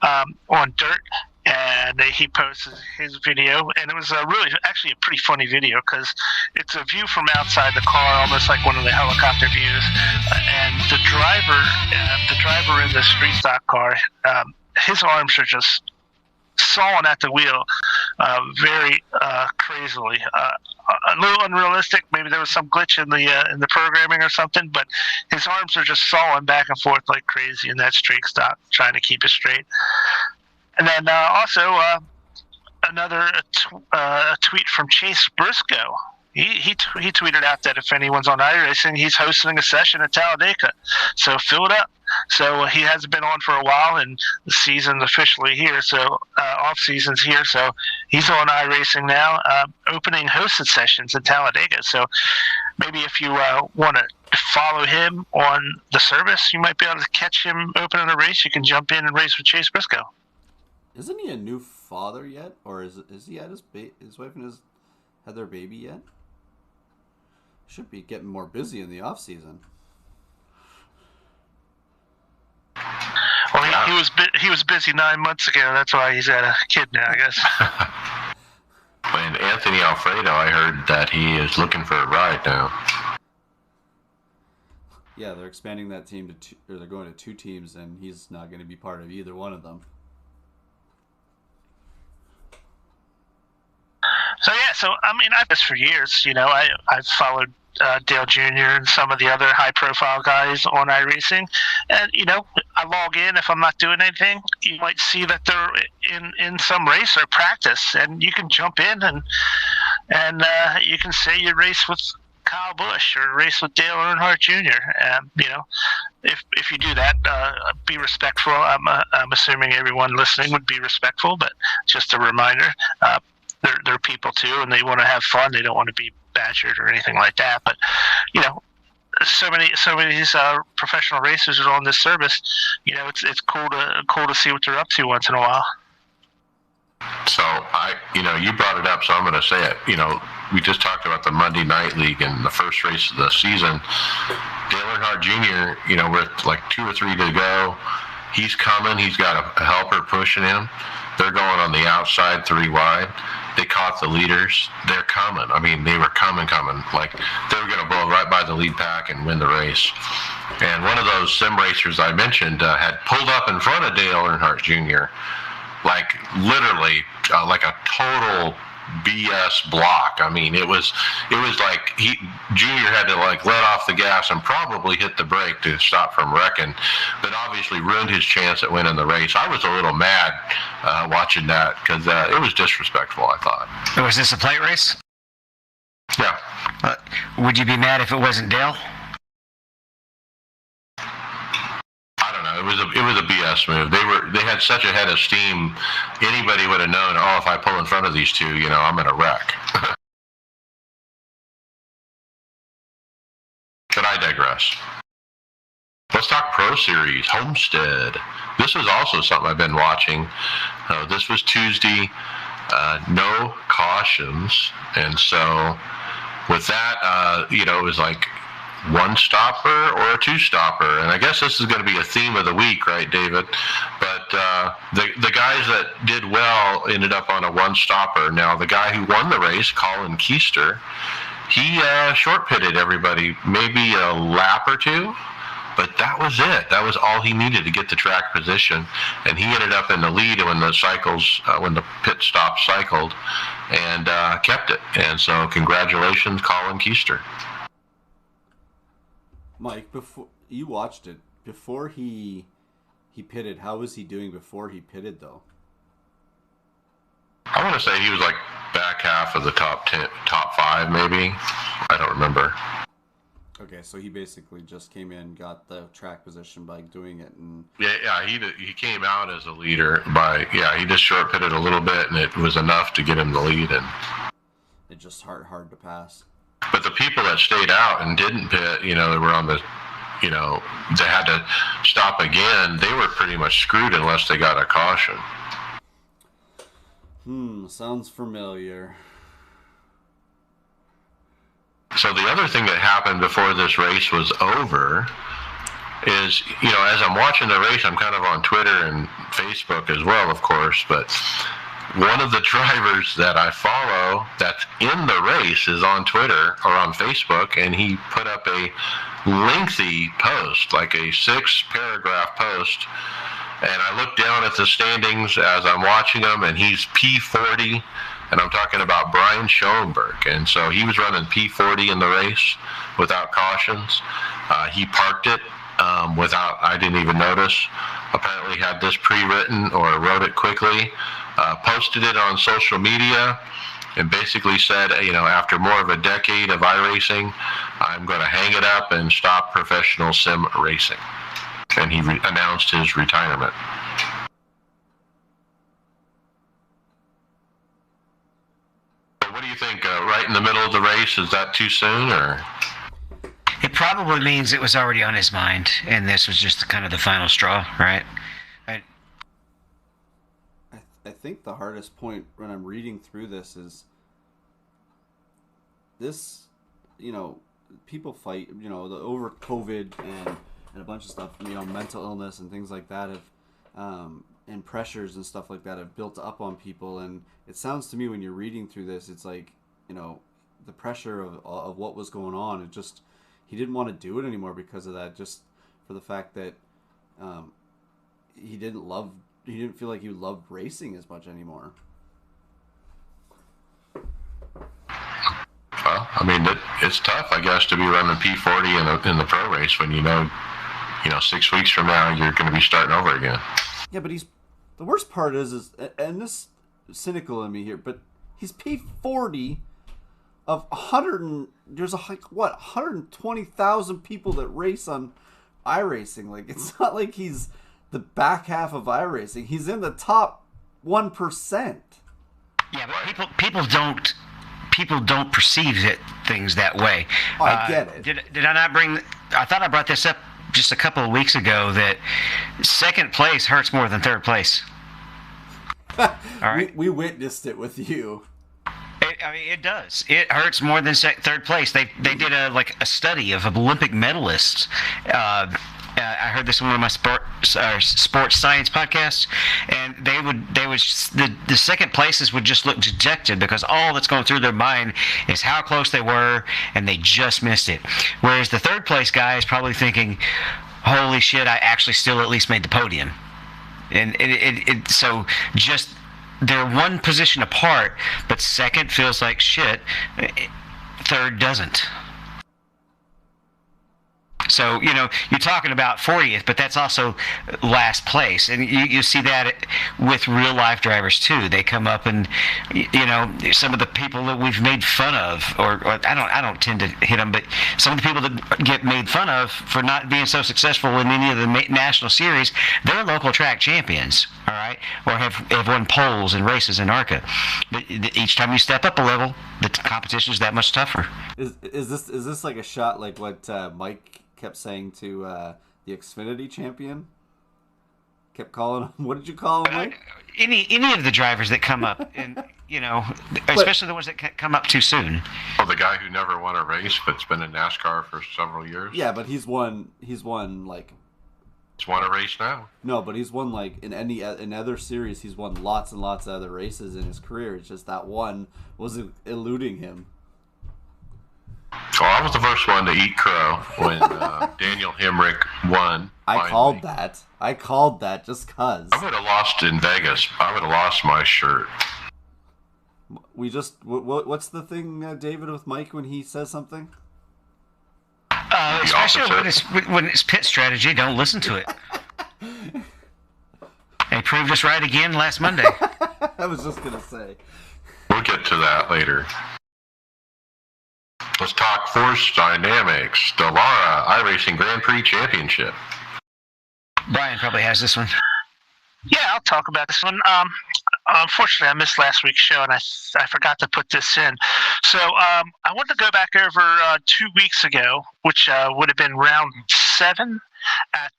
on dirt. And he posted his video, and it was actually a pretty funny video because it's a view from outside the car, almost like one of the helicopter views. And the driver in the street stock car, his arms are just sawing at the wheel, very crazily. A little unrealistic. Maybe there was some glitch in the programming or something, but his arms are just sawing back and forth like crazy in that street stock, trying to keep it straight. And then also another tweet from Chase Briscoe. He tweeted out that if anyone's on iRacing, he's hosting a session at Talladega. So fill it up. So he hasn't been on for a while, and the season's officially here. So off season's here. So he's on iRacing now, opening hosted sessions at Talladega. So maybe if you want to follow him on the service, you might be able to catch him opening a race. You can jump in and race with Chase Briscoe. Isn't he a new father yet, or is he had his wife and had their baby yet? Should be getting more busy in the off season. He was busy 9 months ago. That's why he's had a kid now, I guess. And Anthony Alfredo, I heard that he is looking for a ride now. Yeah, they're expanding that team to two, or they're going to 2 teams, and he's not going to be part of either one of them. So I mean, I've this for years. You know, I've followed Dale Jr. and some of the other high-profile guys on iRacing, and you know, I log in if I'm not doing anything. You might see that they're in some race or practice, and you can jump in and you can say you race with Kyle Busch or race with Dale Earnhardt Jr. You know, if you do that, be respectful. I'm assuming everyone listening would be respectful, but just a reminder. They're people too, and they want to have fun. They don't want to be badgered or anything like that. But you know, so many of these professional racers are on this service. You know, it's cool to see what they're up to once in a while. So you brought it up, so I'm going to say it. You know, we just talked about the Monday Night League and the first race of the season. Dale Earnhardt Jr., you know, with like 2 or 3 to go, he's coming. He's got a helper pushing him. They're going on the outside 3 wide. They caught the leaders. They're coming. I mean, they were coming. Like, they were going to blow right by the lead pack and win the race. And one of those sim racers I mentioned had pulled up in front of Dale Earnhardt Jr., like literally like a total BS block. I mean, it was like Junior had to like let off the gas and probably hit the brake to stop from wrecking, but obviously ruined his chance at winning the race. I was a little mad watching that because it was disrespectful, I thought. Was this a plate race? Yeah. Would you be mad if it wasn't Dale? I don't know. It was a BS move. They had such a head of steam. Anybody would have known, oh, if I pull in front of these two, you know, I'm in a wreck. But I digress. Let's talk Pro Series Homestead. This is also something I've been watching. This was Tuesday. No cautions, and so with that, you know, it was like 1 stopper or a 2 stopper, and I guess this is going to be a theme of the week, right, David? But the guys that did well ended up on a 1 stopper. Now, the guy who won the race, Colin Keister, he short pitted everybody, maybe a lap or 2, but that was it. That was all he needed to get the track position, and he ended up in the lead when the pit stop cycled, and kept it. And so, congratulations, Colin Keister. Mike, before you watched it, before he pitted, how was he doing before he pitted, though? I want to say he was like back half of the top 5, maybe. I don't remember. Okay, so he basically just came in, got the track position by doing it, and he came out as a leader he just short pitted a little bit, and it was enough to get him the lead, and it just hard to pass. But the people that stayed out and didn't pit, you know, they were on the, you know, they had to stop again. They were pretty much screwed unless they got a caution. Sounds familiar. So the other thing that happened before this race was over is, you know, as I'm watching the race, I'm kind of on Twitter and Facebook as well, of course, but one of the drivers that I follow that's in the race is on Twitter or on Facebook, and he put up a lengthy post, like a 6-paragraph post, and I look down at the standings as I'm watching them, and he's P40, and I'm talking about Brian Schoenberg, and so he was running P40 in the race without cautions. He parked it I didn't even notice. Apparently had this pre-written or wrote it quickly. Posted it on social media and basically said, you know, after more of a decade of iRacing, I'm going to hang it up and stop professional sim racing. And he announced his retirement. What do you think? Right in the middle of the race, is that too soon, or? It probably means it was already on his mind, and this was just kind of the final straw, right? I think the hardest point when I'm reading through this is this, you know, people fight, you know, over COVID and a bunch of stuff, you know, mental illness and things like that and pressures and stuff like that have built up on people. And it sounds to me when you're reading through this, it's like, the pressure of what was going on. It just, he didn't want to do it anymore because of that, just for the fact that he didn't feel like he loved racing as much anymore. Well, I mean, it's tough, I guess, to be running P40 in the pro race when 6 weeks from now you're going to be starting over again. Yeah, but the worst part is, and this is cynical in me here, but he's P40 of 120,000 people that race on iRacing. Like, it's not like he's the back half of iRacing. He's in the top 1%. Yeah, but people don't perceive things that way. Oh, I get it. Did I not I thought I brought this up just a couple of weeks ago, that second place hurts more than third place. All right. We witnessed it with you. It does. It hurts more than third place. They did a study of Olympic medalists. I heard this on one of my sports science podcasts, and the second places would just look dejected because all that's going through their mind is how close they were, and they just missed it. Whereas the third place guy is probably thinking, "Holy shit! I actually still at least made the podium." And so just they're one position apart, but second feels like shit. Third doesn't. So, you're talking about 40th, but that's also last place. And you see that with real life drivers too. They come up and, some of the people that we've made fun of, or I don't tend to hit them, but some of the people that get made fun of for not being so successful in any of the national series, they're local track champions, all right, or have won poles and races in ARCA. But each time you step up a level, the competition is that much tougher. Is this like a shot like what Mike kept saying to the Xfinity champion? Kept calling him. What did you call him, Mike? Any of the drivers that come up, and especially the ones that come up too soon. Oh, the guy who never won a race but's been in NASCAR for several years. Yeah, but he's won like. He's won a race now. No, but he's won like in other series. He's won lots and lots of other races in his career. It's just that one was eluding him. Well, I was the first one to eat crow when Daniel Hemrick won. I called that just because. I would have lost in Vegas. I would have lost my shirt. What's the thing, David, with Mike when he says something? Especially when it's pit strategy, don't listen to it. They proved us right again last Monday. I was just going to say. We'll get to that later. Let's talk Force Dynamics, Dallara iRacing Grand Prix Championship. Brian probably has this one. Yeah, I'll talk about this one. Unfortunately, I missed last week's show, and I forgot to put this in. So I want to go back over 2 weeks ago, which would have been round 7 at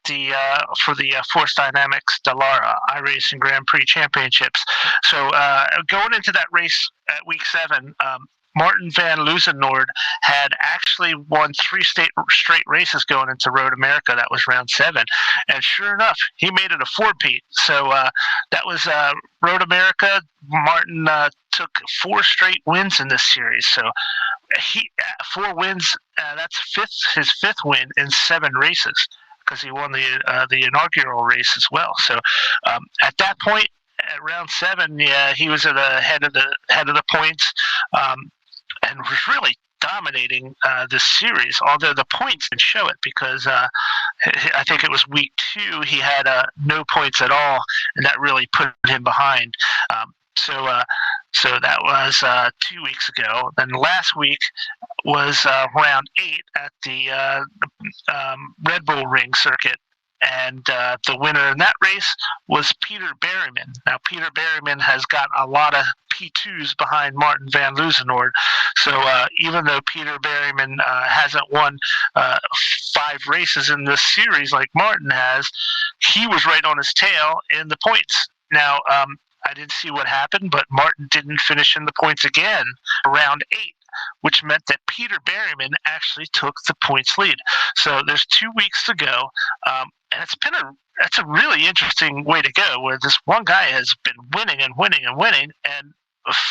for the Force Dynamics Dallara iRacing Grand Prix Championships. So going into that race at week 7, Martin van Luzenoord had actually won 3 straight races going into Road America. That was round 7. And sure enough, he made it a 4-peat. So that was Road America. Martin took 4 straight wins in this series. So he 4 wins. That's his fifth win in 7 races, because he won the inaugural race as well. So at that point, at round 7, he was at the head of the points. And was really dominating this series, although the points didn't show it, because I think it was week 2 he had no points at all, and that really put him behind. So that was 2 weeks ago. Then last week was round 8 at the Red Bull Ring circuit. And the winner in that race was Peter Berryman. Now, Peter Berryman has got a lot of P2s behind Martin van Luzenoord. So even though Peter Berryman hasn't won 5 races in this series like Martin has, he was right on his tail in the points. Now, I didn't see what happened, but Martin didn't finish in the points again around 8. Which meant that Peter Berryman actually took the points lead. So there's 2 weeks to go, and it's been a that's a really interesting way to go, where this one guy has been winning and winning and winning, and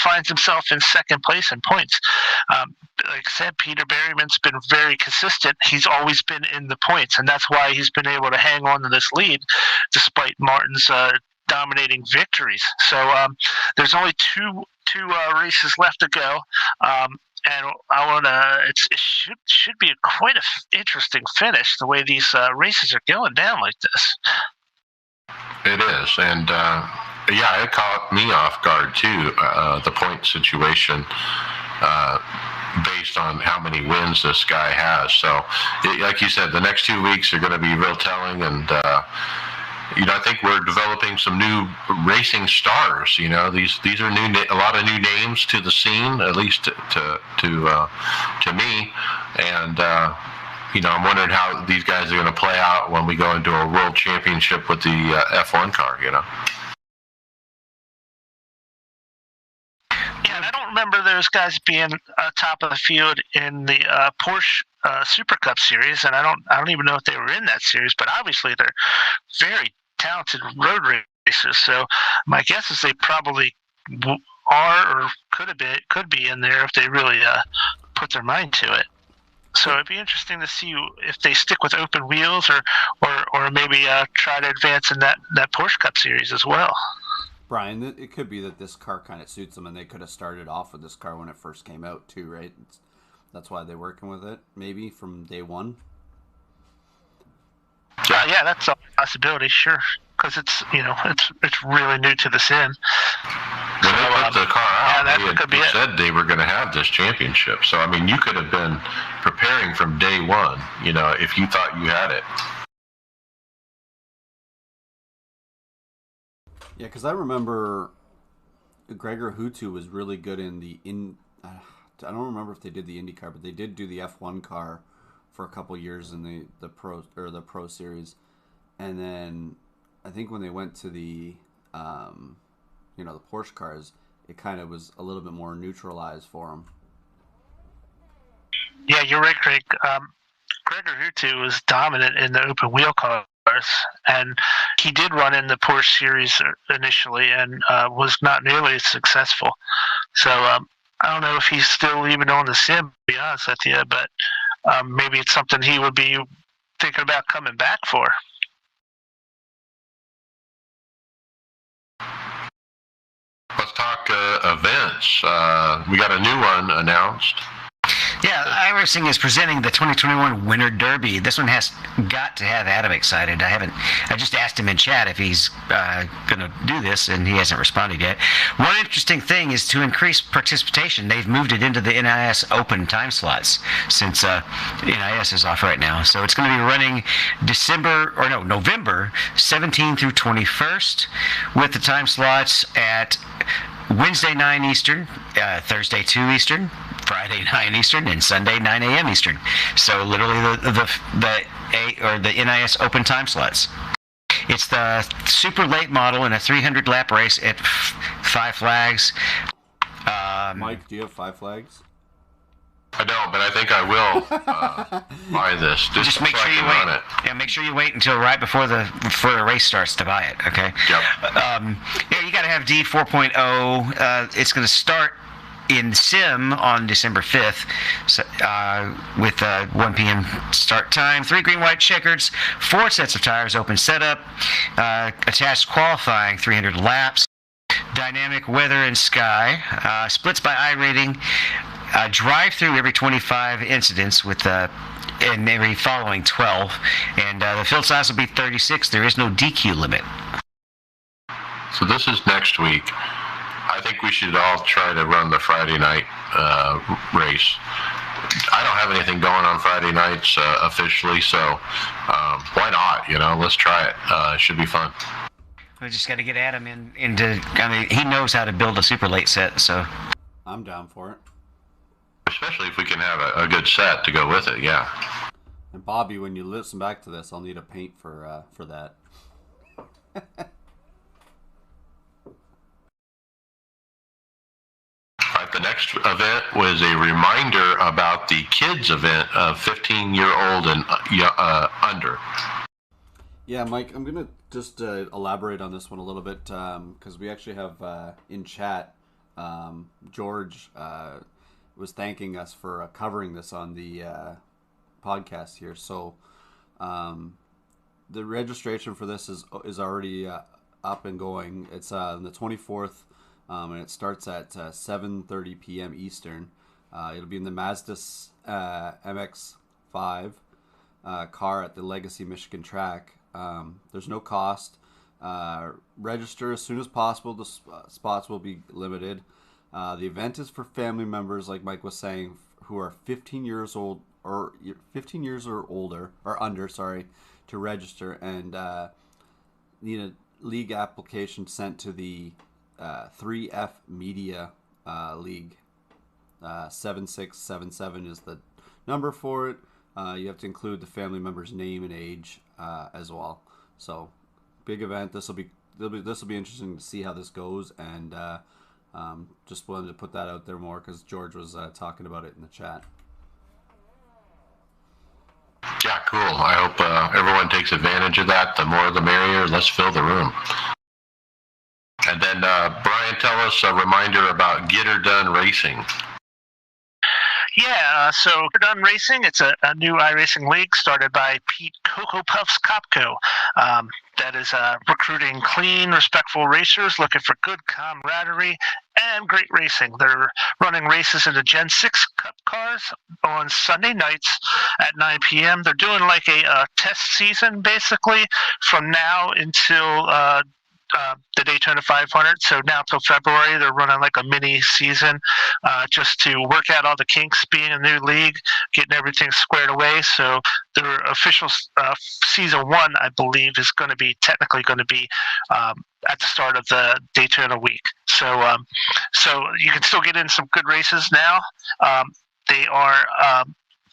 finds himself in second place in points. Like I said, Peter Berryman's been very consistent. He's always been in the points, and that's why he's been able to hang on to this lead despite Martin's dominating victories. So there's only two races left to go. And I want to. It should be quite a interesting finish. The way these races are going down like this. It is, and it caught me off guard too. The point situation, based on how many wins this guy has. So, like you said, the next 2 weeks are going to be real telling, and I think we're developing some new racing stars. These are a lot of new names to the scene, at least to me, and I'm wondering how these guys are going to play out when we go into a world championship with the F1 car. Yeah, and I don't remember those guys being top of the field in the Porsche Super Cup series, and I don't even know if they were in that series. But obviously, they're very talented road racers. So my guess is they probably are or could be in there if they really put their mind to it. So it'd be interesting to see if they stick with open wheels or maybe try to advance in that Porsche Cup series as well. Brian, it could be that this car kind of suits them, and they could have started off with this car when it first came out too, right? That's why they're working with it, maybe from day one. Yeah, that's a possibility, sure, because it's really new to the sim. When they put the car out, they said they were going to have this championship. So, I mean, you could have been preparing from day one, if you thought you had it. Yeah, because I remember Gregor Hutu was really good I don't remember if they did the IndyCar, but they did do the F1 car for a couple years in the Pro Series, and then I think when they went to the the Porsche cars, it kind of was a little bit more neutralized for them. Yeah, you're right, Craig. Gregor Hutu was dominant in the open wheel cars, and he did run in the Porsche series initially and was not nearly as successful. So I don't know if he's still even on the sim, to be honest with you, but maybe it's something he would be thinking about coming back for. Let's talk events. We got a new one announced. Yeah, iRacing is presenting the 2021 Winter Derby. This one has got to have Adam excited. I just asked him in chat if he's going to do this, and he hasn't responded yet. One interesting thing is to increase participation. They've moved it into the NIS open time slots since NIS is off right now. So it's going to be running November 17 through 21st with the time slots at Wednesday 9 Eastern, Thursday 2 Eastern, Friday 9 Eastern, and Sunday 9 a.m. Eastern. So literally the NIS open time slots. It's the super late model in a 300 lap race at 5 flags. Mike, do you have 5 flags? I don't, but I think I will buy this. Just make sure you wait. Yeah, make sure you wait until right before the race starts to buy it. Okay. Yep. You got to have D 4.0. It's going to start in sim on December 5th with 1 p.m. start time, 3 green white checkers, 4 sets of tires, open setup, attached qualifying 300 laps, dynamic weather and sky, splits by iRating, drive through every 25 incidents with in every following 12, and the field size will be 36. There is no DQ limit. So this is next week. I think we should all try to run the Friday night race. I don't have anything going on Friday nights officially, so why not? Let's try it. It should be fun. We just got to get Adam into. I mean, he knows how to build a super late set, so I'm down for it. Especially if we can have a good set to go with it, yeah. And Bobby, when you listen back to this, I'll need a paint for that. The next event was a reminder about the kids event of 15-year-old and under. Yeah, Mike, I'm going to just elaborate on this one a little bit because we actually have in chat, George was thanking us for covering this on the podcast here. So the registration for this is already up and going. It's on the 24th, and it starts at 7:30 p.m. Eastern. It'll be in the Mazda MX-5 car at the Legacy Michigan track. There's no cost. Register as soon as possible. The spots will be limited. The event is for family members, like Mike was saying, who are 15 years old or 15 years or older or under, to register, and need a league application sent to the 3F Media League. 7677 is the number for it. You have to include the family member's name and age as well. So, big event. This will be interesting to see how this goes, and just wanted to put that out there more because George was talking about it in the chat. Yeah, cool. I hope everyone takes advantage of that. The more the merrier. Let's fill the room. And then, Brian, tell us a reminder about Get Her Done Racing. Yeah, so We're Done Racing, it's a new iRacing league started by Pete Cocoa Puffs Kopko. That is recruiting clean, respectful racers looking for good camaraderie and great racing. They're running races in the Gen 6 Cup cars on Sunday nights at 9 p.m. They're doing like a test season, basically, from now until the Daytona 500. So now till February, they're running like a mini season just to work out all the kinks being a new league, getting everything squared away. So their official season one, I believe, is technically going to be at the start of the Daytona week. So so you can still get in some good races now. They are.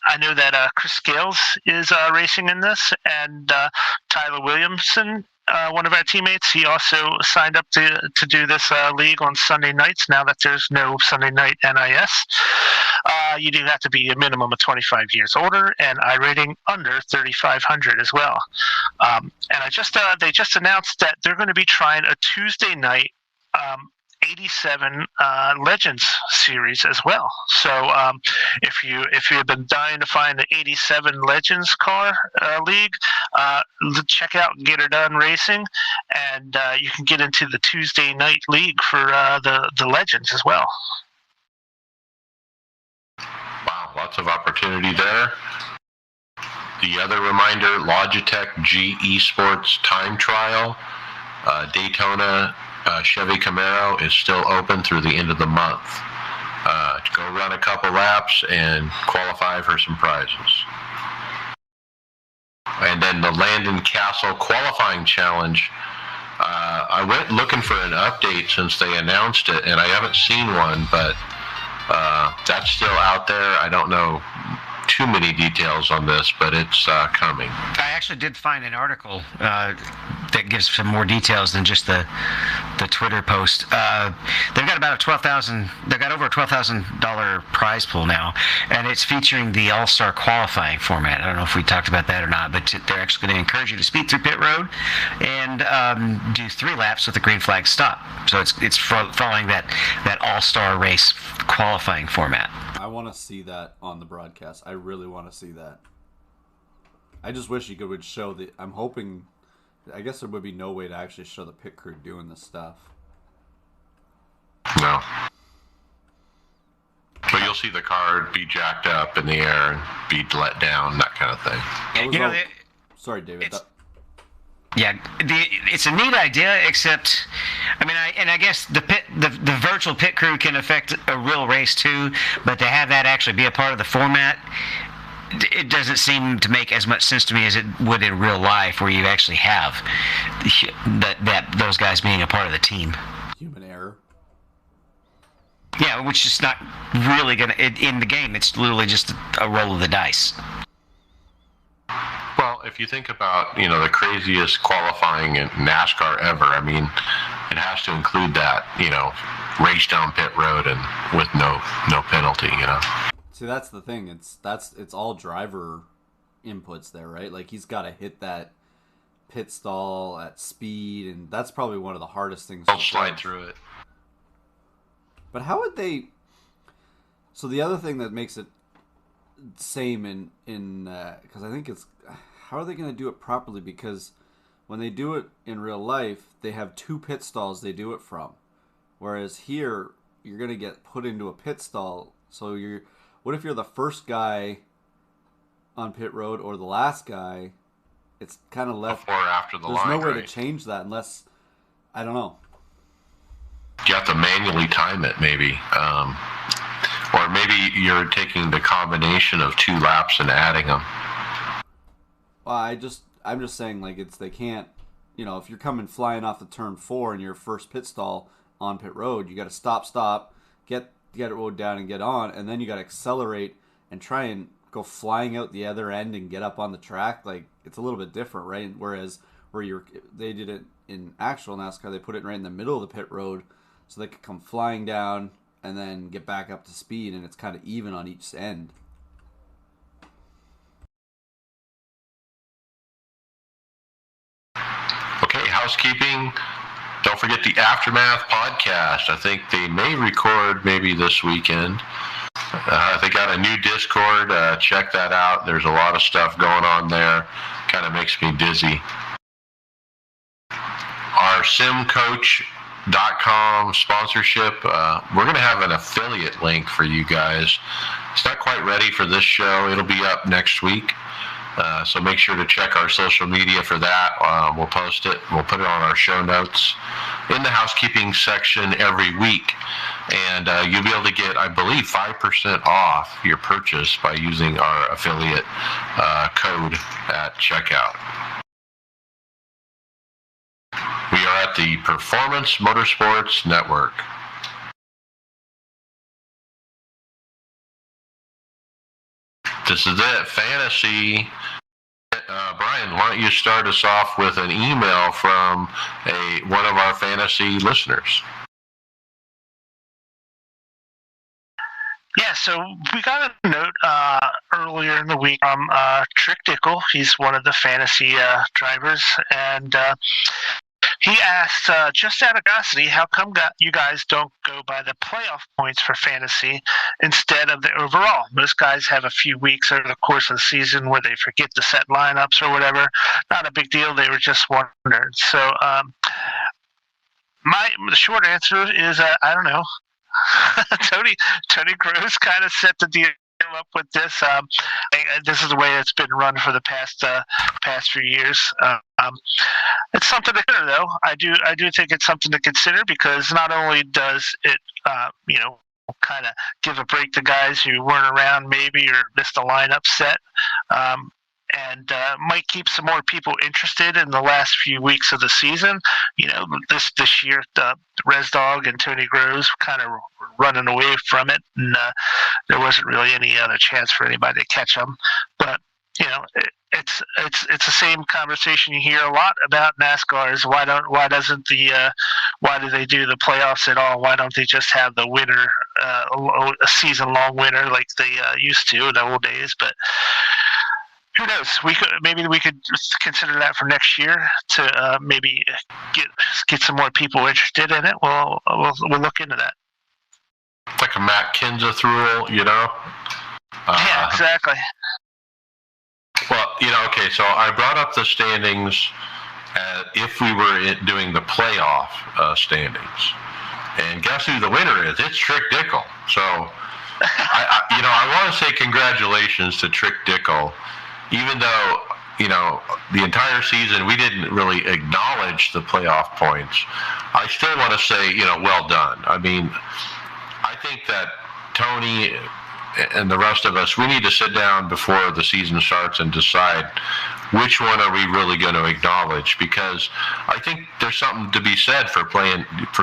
I know that Chris Scales is racing in this, and Tyler Williamson, one of our teammates, he also signed up to do this league on Sunday nights now that there's no Sunday night NIS. You do have to be a minimum of 25 years older and iRating under 3,500 as well. And they just announced that they're going to be trying a Tuesday night 87 Legends series as well. So if you've been dying to find the 87 Legends car league, check out Get Her Done Racing, and you can get into the Tuesday night league for the Legends as well. Wow, lots of opportunity there. The other reminder, Logitech G Esports time trial, Daytona Chevy Camaro is still open through the end of the month. Go run a couple laps and qualify for some prizes. And then the Landon Castle qualifying challenge. I went looking for an update since they announced it, and I haven't seen one, but that's still out there. I don't know too many details on this, but it's coming. I actually did find an article that gives some more details than just the Twitter post. They've got about they've got over a $12,000 prize pool now, and it's featuring the All-Star qualifying format. I don't know if we talked about that or not, but they're actually going to encourage you to speed through pit road and do 3 laps with a green flag stop. So it's following that All-Star race qualifying format. I want to see that on the broadcast. I really want to see that. I just wish you would show the... I'm hoping... I guess there would be no way to actually show the pit crew doing this stuff. No. But you'll see the car be jacked up in the air and be let down, that kind of thing. Sorry, David. It's a neat idea, except, I guess the virtual pit crew can affect a real race too, but to have that actually be a part of the format, it doesn't seem to make as much sense to me as it would in real life, where you actually have those guys being a part of the team. Human error. Yeah, which is not really in the game. It's literally just a roll of the dice. Well, if you think about, the craziest qualifying in NASCAR ever, it has to include that, race down pit road and with no penalty, See, that's the thing. It's all driver inputs there, right? Like, he's got to hit that pit stall at speed, and that's probably one of the hardest things. They'll slide through it. But how would they? So the other thing that makes it same in because I think it's how are they going to do it properly? Because when they do it in real life, they have 2 pit stalls they do it from, whereas here you're going to get put into a pit stall. So what if you're the first guy on pit road or the last guy? It's kind of left before or after the line. There's no way right? to change that unless I don't know. You have to manually time it, maybe. Or maybe you're taking the combination of 2 laps and adding them. Well, I'm just saying, like, they can't, if you're coming flying off the turn 4 in your first pit stall on pit road, you got to stop, get it rode down and get on, and then you got to accelerate and try and go flying out the other end and get up on the track. Like, it's a little bit different, right? Whereas they did it in actual NASCAR, they put it right in the middle of the pit road, so they could come flying down and then get back up to speed, and it's kind of even on each end. Okay, housekeeping. Don't forget the Aftermath podcast. I think they may record maybe this weekend. They got a new Discord. Check that out. There's a lot of stuff going on there. Kind of makes me dizzy. Our simcoach.com sponsorship. We're going to have an affiliate link for you guys. It's not quite ready for this show. It'll be up next week. So make sure to check our social media for that. We'll post it. We'll put it on our show notes in the housekeeping section every week. And you'll be able to get, I believe, 5% off your purchase by using our affiliate code at checkout. We are at the Performance Motorsports Network. This is it, fantasy. Brian, why don't you start us off with an email from one of our fantasy listeners? Yeah, so we got a note earlier in the week from Trick Dickel. He's one of the fantasy drivers, and he asked, just out of curiosity, how come you guys don't go by the playoff points for fantasy instead of the overall? Most guys have a few weeks over the course of the season where they forget to set lineups or whatever. Not a big deal. They were just wondering. So the short answer is I don't know. Tony Gross kind of set the deal up with this. This is the way it's been run for the past few years. It's something to consider, though. I do think it's something to consider because not only does it, kind of give a break to guys who weren't around maybe or missed a lineup set, and might keep some more people interested in the last few weeks of the season. This year, Res Dog and Tony Groves kind of running away from it, and there wasn't really any other chance for anybody to catch them. But it's the same conversation you hear a lot about NASCAR is why do they do the playoffs at all? Why don't they just have the winner, a season long winner like they used to in the old days? But who knows? Maybe we could consider that for next year to maybe get some more people interested in it. We'll look into that. It's like a Matt Kenseth rule, Yeah, exactly. Well, okay, so I brought up the standings if we were doing the playoff standings. And guess who the winner is? It's Trick Dickel. So, I want to say congratulations to Trick Dickel. Even though, the entire season we didn't really acknowledge the playoff points, I still want to say, well done. I mean, I think that Tony and the rest of us, we need to sit down before the season starts and decide which one are we really going to acknowledge, because I think there's something to be said for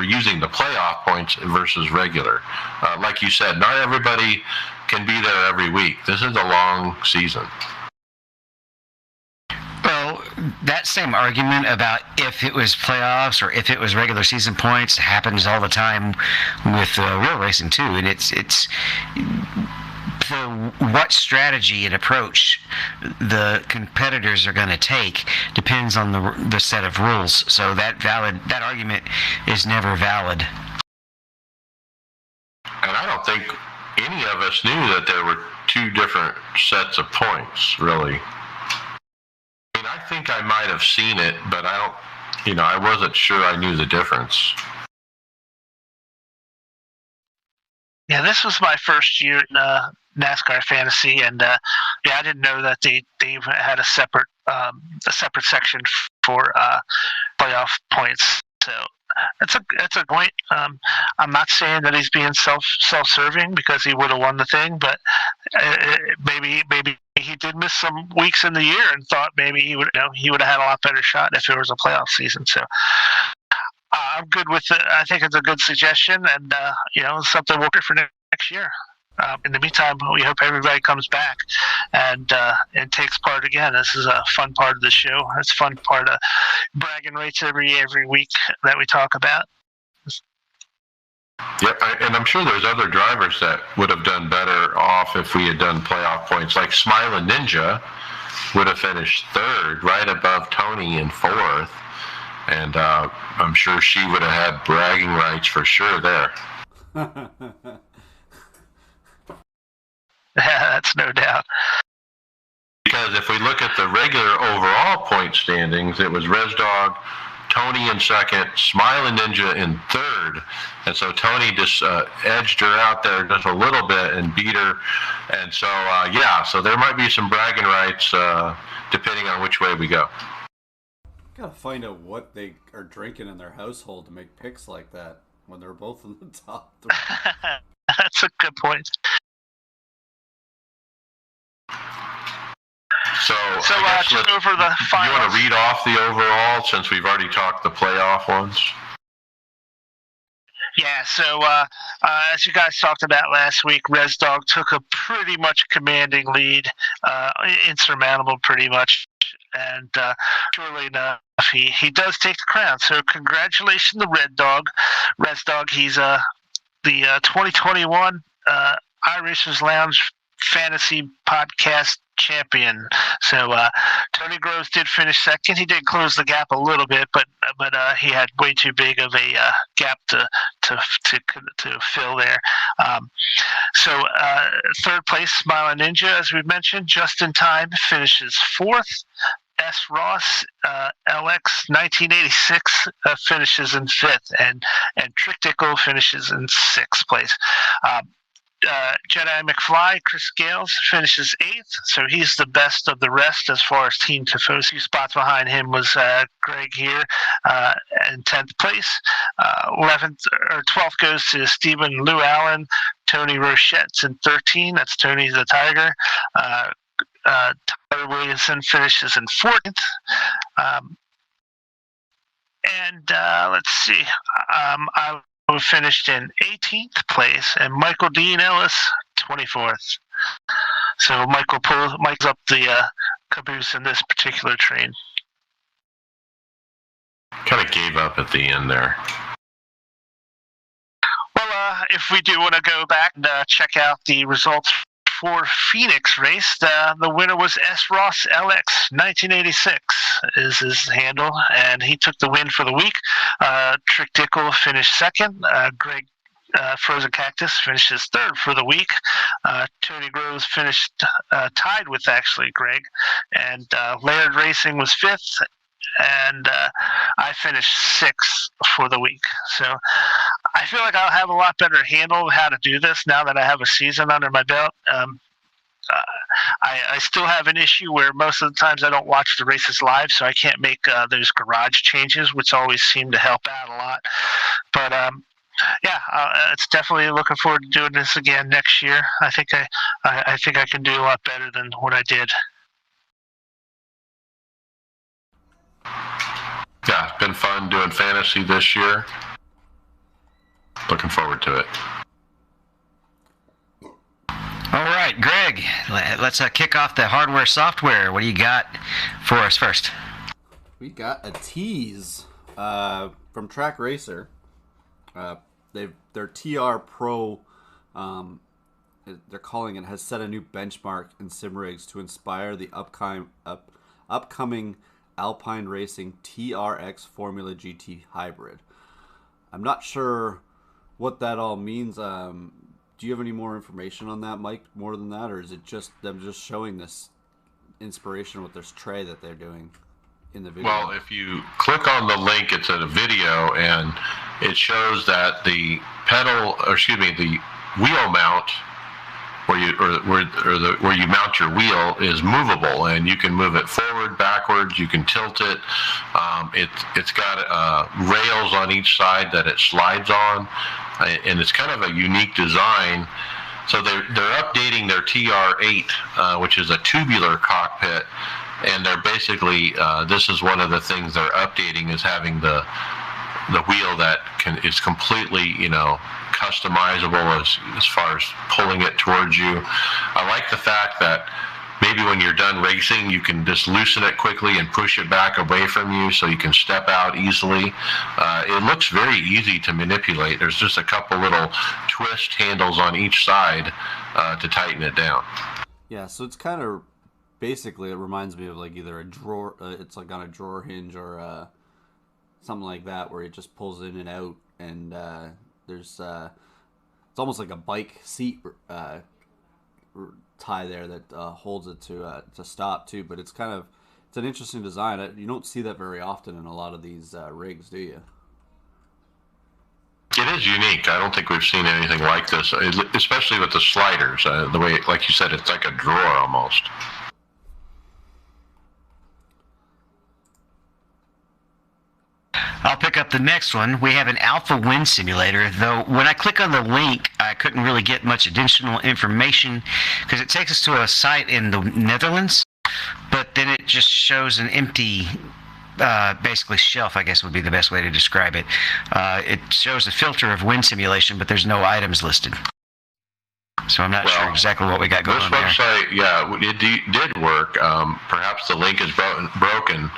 using the playoff points versus regular. Like you said, not everybody can be there every week. This is a long season. Well, that same argument about if it was playoffs or if it was regular season points happens all the time with wheel racing too, and it's what strategy and approach the competitors are going to take depends on the set of rules. So that argument is never valid. And I don't think any of us knew that there were two different sets of points, really. I mean, I think I might have seen it, but I wasn't sure I knew the difference. Yeah, this was my first year in NASCAR Fantasy, and I didn't know that they had a separate section for playoff points. So that's a point. I'm not saying that he's being self-serving because he would have won the thing, but maybe he did miss some weeks in the year and thought maybe he would have had a lot better shot if it was a playoff season. So I'm good with it. I think it's a good suggestion, and something we'll do for next year. In the meantime, we hope everybody comes back and takes part again. This is a fun part of the show. It's a fun part of bragging rights every week that we talk about. Yeah, and I'm sure there's other drivers that would have done better off if we had done playoff points. Like Smiling Ninja would have finished third, right above Tony in fourth. And I'm sure she would have had bragging rights for sure there. That's no doubt. Because if we look at the regular overall point standings, it was ResDog, Tony in second, Smiling Ninja in third. And so Tony just edged her out there just a little bit and beat her. And so, so there might be some bragging rights depending on which way we go. Gotta find out what they are drinking in their household to make picks like that when they're both in the top three. That's a good point. So just over the finals. You want to read off the overall since we've already talked the playoff ones? Yeah, so as you guys talked about last week, ResDog took a pretty much commanding lead, insurmountable pretty much, and surely enough, he does take the crown. So congratulations to ResDog. He's the 2021 iRacers Lounge Fantasy Podcast champion. So Tony Groves did finish second. He did close the gap a little bit, but he had way too big of a gap to fill there. So third place, Smiling Ninja, as we mentioned, just in time, finishes fourth. S. Ross, LX 1986 finishes in fifth, and Trick finishes in sixth place. Jedi McFly, Chris Gales, finishes eighth, so he's the best of the rest as far as team Tifosi. 2 spots behind him was Greg here in 10th place. 12th goes to Stephen Lou Allen. Tony Rochette's in 13. That's Tony the Tiger. Tyler Williamson finishes in 14th. Let's see. I finished in 18th place, and Michael Dean Ellis 24th. So Mike's up the caboose in this particular train. Kind of gave up at the end there. Well, if we do want to go back and check out the results for Phoenix race, the winner was S. Ross LX 1986 is his handle, and he took the win for the week. Trick Dickle finished second. Greg Frozen Cactus finishes third for the week. Tony Groves finished tied with actually Greg, and Laird Racing was fifth, and I finished sixth for the week. So I feel like I'll have a lot better handle of how to do this now that I have a season under my belt. I still have an issue where most of the times I don't watch the races live, so I can't make those garage changes, which always seem to help out a lot. But it's definitely looking forward to doing this again next year. I think I can do a lot better than what I did. Yeah, it's been fun doing fantasy this year. Looking forward to it. All right, Greg, let's kick off the hardware software. What do you got for us first? We got a tease from Track Racer. Their TR Pro they're calling it, has set a new benchmark in sim rigs to inspire the upcoming Alpine Racing TRX Formula GT Hybrid. I'm not sure what that all means. Do you have any more information on that, Mike, more than that, or is it just them just showing this inspiration with this tray that they're doing in the video? Well, if you click on the link, it's in a video, and it shows that the the wheel mount where you mount your wheel is movable, and you can move it forward, backwards. You can tilt it. It's got rails on each side that it slides on, and it's kind of a unique design. So they're updating their TR8, which is a tubular cockpit, and they're basically this is one of the things they're updating, is having the wheel that is completely, customizable as far as pulling it towards you. I like the fact that maybe when you're done racing, you can just loosen it quickly and push it back away from you so you can step out easily. It looks very easy to manipulate. There's just a couple little twist handles on each side to tighten it down. Yeah, so it's kind of, basically, it reminds me of like either a drawer, it's like on a drawer hinge, or something like that, where it just pulls in and out, and there's it's almost like a bike seat tie there that holds it to stop too. But it's an interesting design. You don't see that very often in a lot of these rigs, do you? It is unique. I don't think we've seen anything like this, especially with the sliders. The way, like you said, it's like a drawer almost. I'll pick up the next one. We have an alpha wind simulator, though when I click on the link, I couldn't really get much additional information because it takes us to a site in the Netherlands, but then it just shows an empty, basically shelf, I guess would be the best way to describe it. It shows a filter of wind simulation, but there's no items listed. So I'm not sure exactly what we got going on there. This website, yeah, it did work. Perhaps the link is broken.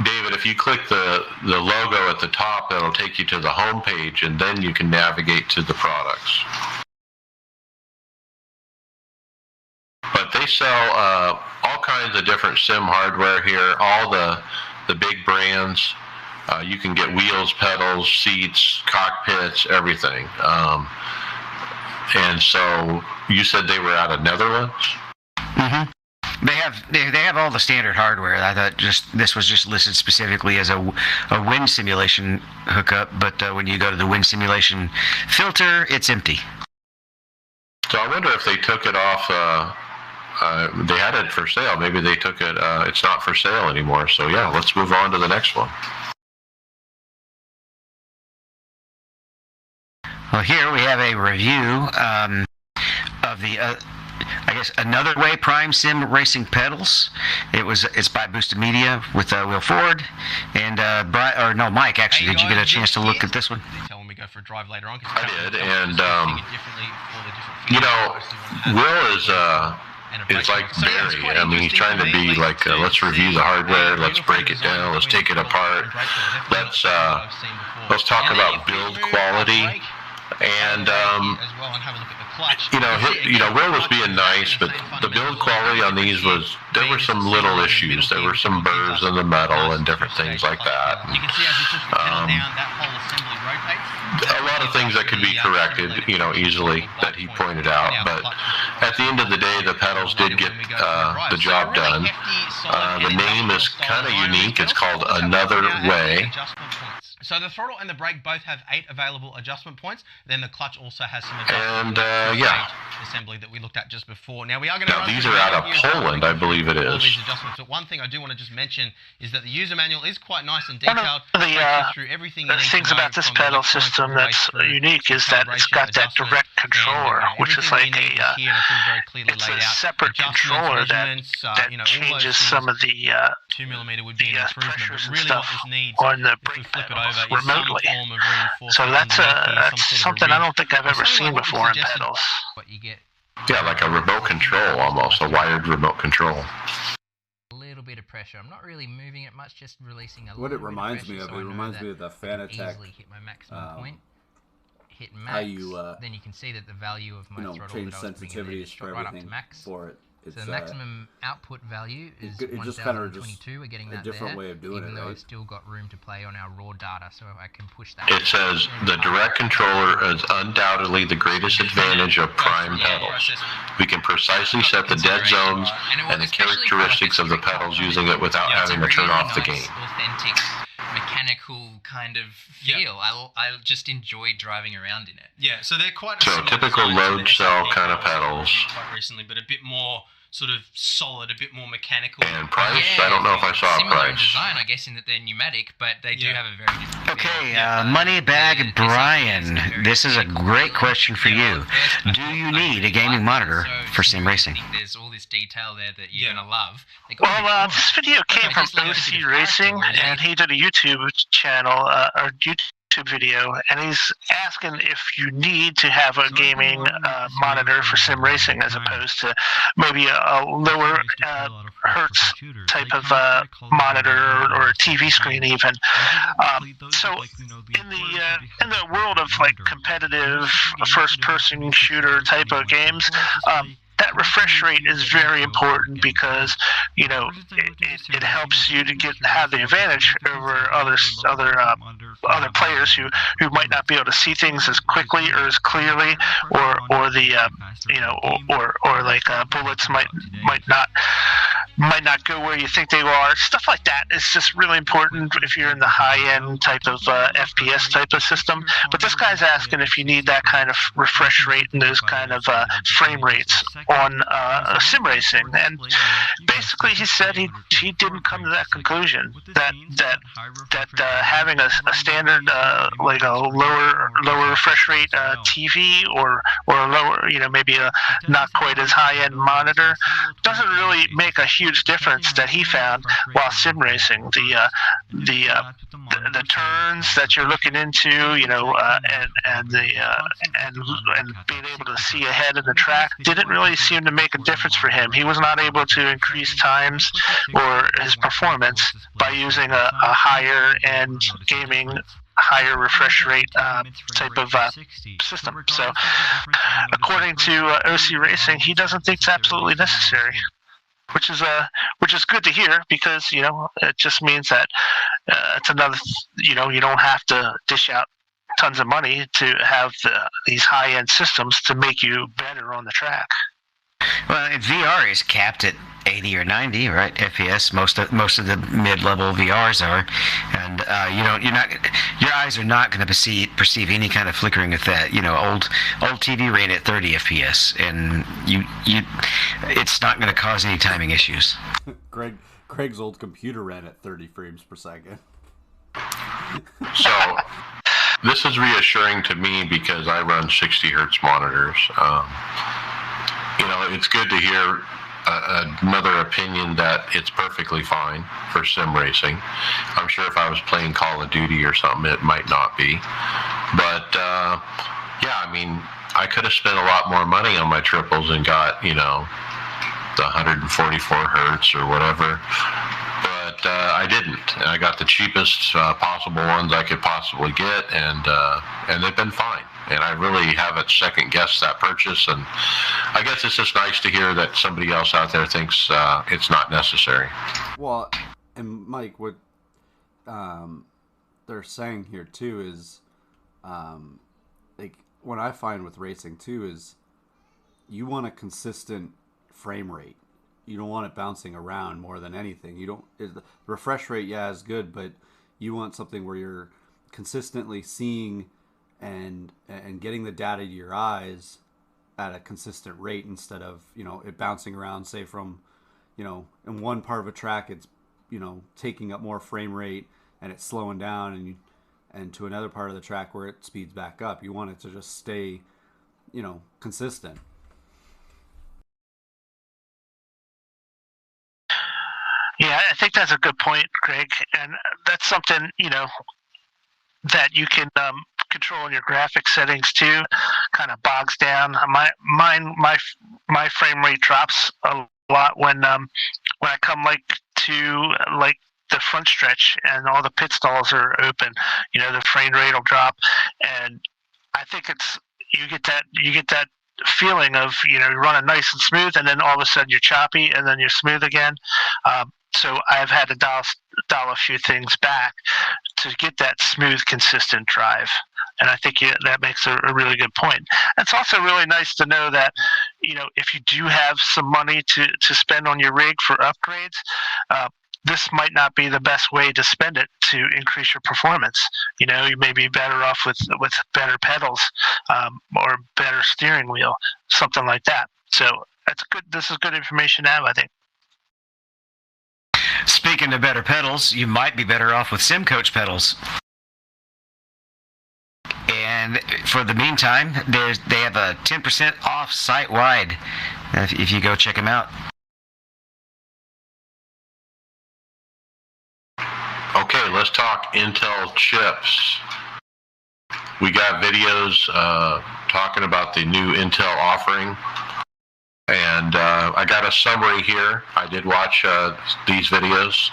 David, if you click the logo at the top, that'll take you to the home page, and then you can navigate to the products. But they sell all kinds of different sim hardware here, all the big brands. You can get wheels, pedals, seats, cockpits, everything. And so you said they were out of Netherlands? Mm-hmm. They have all the standard hardware. I thought this was just listed specifically as a wind simulation hookup, but when you go to the wind simulation filter, it's empty. So I wonder if they took it off. They had it for sale. Maybe they took it. It's not for sale anymore. So yeah, let's move on to the next one. Well, here we have a review of the. I guess Another Way Prime Sim Racing pedals. It's by Boosted Media with Will Ford and Mike. Actually, did you get a chance to look at this one? Tell when we go for a drive later on. I did, and Will is like Barry. I mean, he's trying to be like, let's review the hardware, let's break it down, let's take it apart, let's talk about build quality, and Will was being nice, but the build quality on these there were some little issues. There were some burrs in the metal and different things like that. A lot of things that could be corrected, easily, that he pointed out. But at the end of the day, the pedals did get the job done. The name is kind of unique. It's called Another Way. So the throttle and the brake both have 8 available adjustment points. Then the clutch also has some adjustments. And assembly that we looked at just before. Now we are going to. Now these are out of Poland, I believe it is. All these adjustments. But one thing I do want to just mention is that the user manual is quite nice and detailed. One of the things about this pedal system that's unique is that it's got that direct controller, which is like it's a separate controller that changes some of the 2mm would be an improvement, pressures but really and what stuff this needs, on the if we brake flip it pedals over, is some remotely. form of reinforcement. So that's underneath here, something I don't think I've ever seen before in pedals. What you get. Yeah, like a remote control, almost a wired remote control. A little bit of pressure. I'm not really moving it much, just releasing a What little it reminds bit me of of, pressure, it reminds me of the I can Fanatec easily hit my maximum point. hit max, how you then you can see that the value of my throttle change that I was bringing in sensitivities just for shot right up to everything max. for it. It's, So the maximum output value is it just kind of 1022. We're getting that a different there, way of doing even it, though right? I've still got room to play on our raw data, so I can push that. It says the direct controller is undoubtedly the greatest advantage of prime pedals. We can precisely set the dead zones and the characteristics of the pedals using it without having to turn off the game. Authentic mechanical kind of feel. I just enjoy driving around in it. Yeah, so they're quite a So similar typical design to load the cell SLP kind of pedals pedals. quite recently, but a bit more sort of solid, a bit more mechanical. And price? I don't know if I saw a Similar in price. design, I guess, in that they're pneumatic, but they do have a very different feel. Okay, Moneybag Brian, this is a great question for you. Do you need a gaming monitor for sim racing? I think there's all this detail there that you're going to love. Well, this video came from OC Racing, and he did a YouTube channel, or YouTube video, and he's asking if you need to have a gaming monitor for sim racing as opposed to maybe a lower hertz type of monitor or a TV screen even. So in the world of like competitive first-person shooter type of games, that refresh rate is very important because it helps you to have the advantage over other players who might not be able to see things as quickly or as clearly, or like bullets might not go where you think they are. Stuff like that is just really important if you're in the high-end type of FPS type of system. But this guy's asking if you need that kind of refresh rate and those kind of frame rates on sim racing. And basically, he said he didn't come to that conclusion that having a standard like a lower refresh rate TV or a lower, maybe a not quite as high-end monitor doesn't really make a huge difference that he found while sim racing. The turns that you're looking into, and being able to see ahead of the track didn't really seem to make a difference for him. He was not able to increase times or his performance by using a higher end gaming, higher refresh rate type of system. So according to OC Racing, he doesn't think it's absolutely necessary, which is good to hear, because it just means that it's another, you don't have to dish out tons of money to have these high-end systems to make you better on the track. Well, VR is capped at 80 or 90, right? FPS. Most of the mid-level VRs are, and your eyes are not going to perceive any kind of flickering of that. Old TV ran at 30 FPS, and it's not going to cause any timing issues. Craig's old computer ran at 30 frames per second. So this is reassuring to me because I run 60 hertz monitors. It's good to hear another opinion that it's perfectly fine for sim racing. I'm sure if I was playing Call of Duty or something, it might not be. But I could have spent a lot more money on my triples and got the 144 hertz or whatever. But I didn't. I got the cheapest possible ones I could possibly get, and they've been fine. And I really haven't second-guessed that purchase. And I guess it's just nice to hear that somebody else out there thinks it's not necessary. Well, and Mike, what they're saying here too is, like what I find with racing too is, you want a consistent frame rate. You don't want it bouncing around more than anything. The refresh rate, is good, but you want something where you're consistently seeing and getting the data to your eyes at a consistent rate, instead of it bouncing around, say from in one part of a track it's taking up more frame rate and it's slowing down, and to another part of the track where it speeds back up. You want it to just stay consistent. Yeah, I think that's a good point, Greg, and that's something that you can control in your graphic settings too. Kind of bogs down. My frame rate drops a lot when I come to the front stretch and all the pit stalls are open. The frame rate will drop, and I think you get that feeling of you're running nice and smooth, and then all of a sudden you're choppy, and then you're smooth again. So I've had to dial a few things back to get that smooth, consistent drive. And I think that makes a really good point. It's also really nice to know that, if you do have some money to spend on your rig for upgrades, this might not be the best way to spend it to increase your performance. You may be better off with better pedals, or better steering wheel, something like that. So that's good. This is good information to have, I think. Speaking of better pedals, you might be better off with SimCoach pedals. And for the meantime, they have a 10% off site-wide if you go check them out. Okay, let's talk Intel chips. We got videos talking about the new Intel offering. And I got a summary here. I did watch these videos.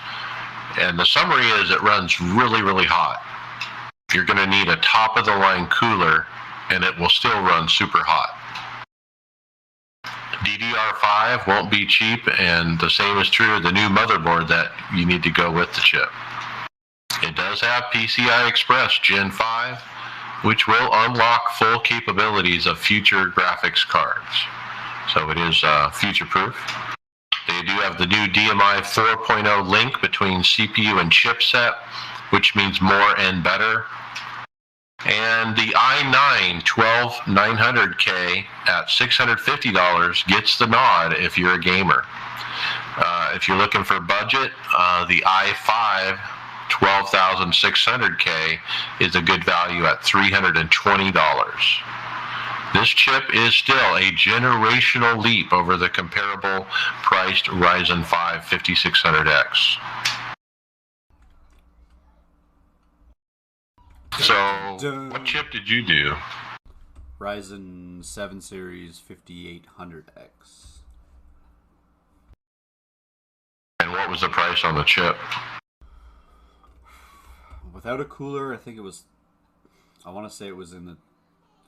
And the summary is it runs really, really hot. You're going to need a top-of-the-line cooler, and it will still run super hot. DDR5 won't be cheap, and the same is true of the new motherboard that you need to go with the chip. It does have PCI Express Gen 5, which will unlock full capabilities of future graphics cards. So it is future-proof. They do have the new DMI 4.0 link between CPU and chipset, which means more and better. And the i9 12900K at $650 gets the nod if you're a gamer. If you're looking for budget, the i5 12600K is a good value at $320. This chip is still a generational leap over the comparable priced Ryzen 5 5600X. So, what chip did you do? Ryzen 7 Series 5800X. And what was the price on the chip? Without a cooler, I think it was, I want to say it was in the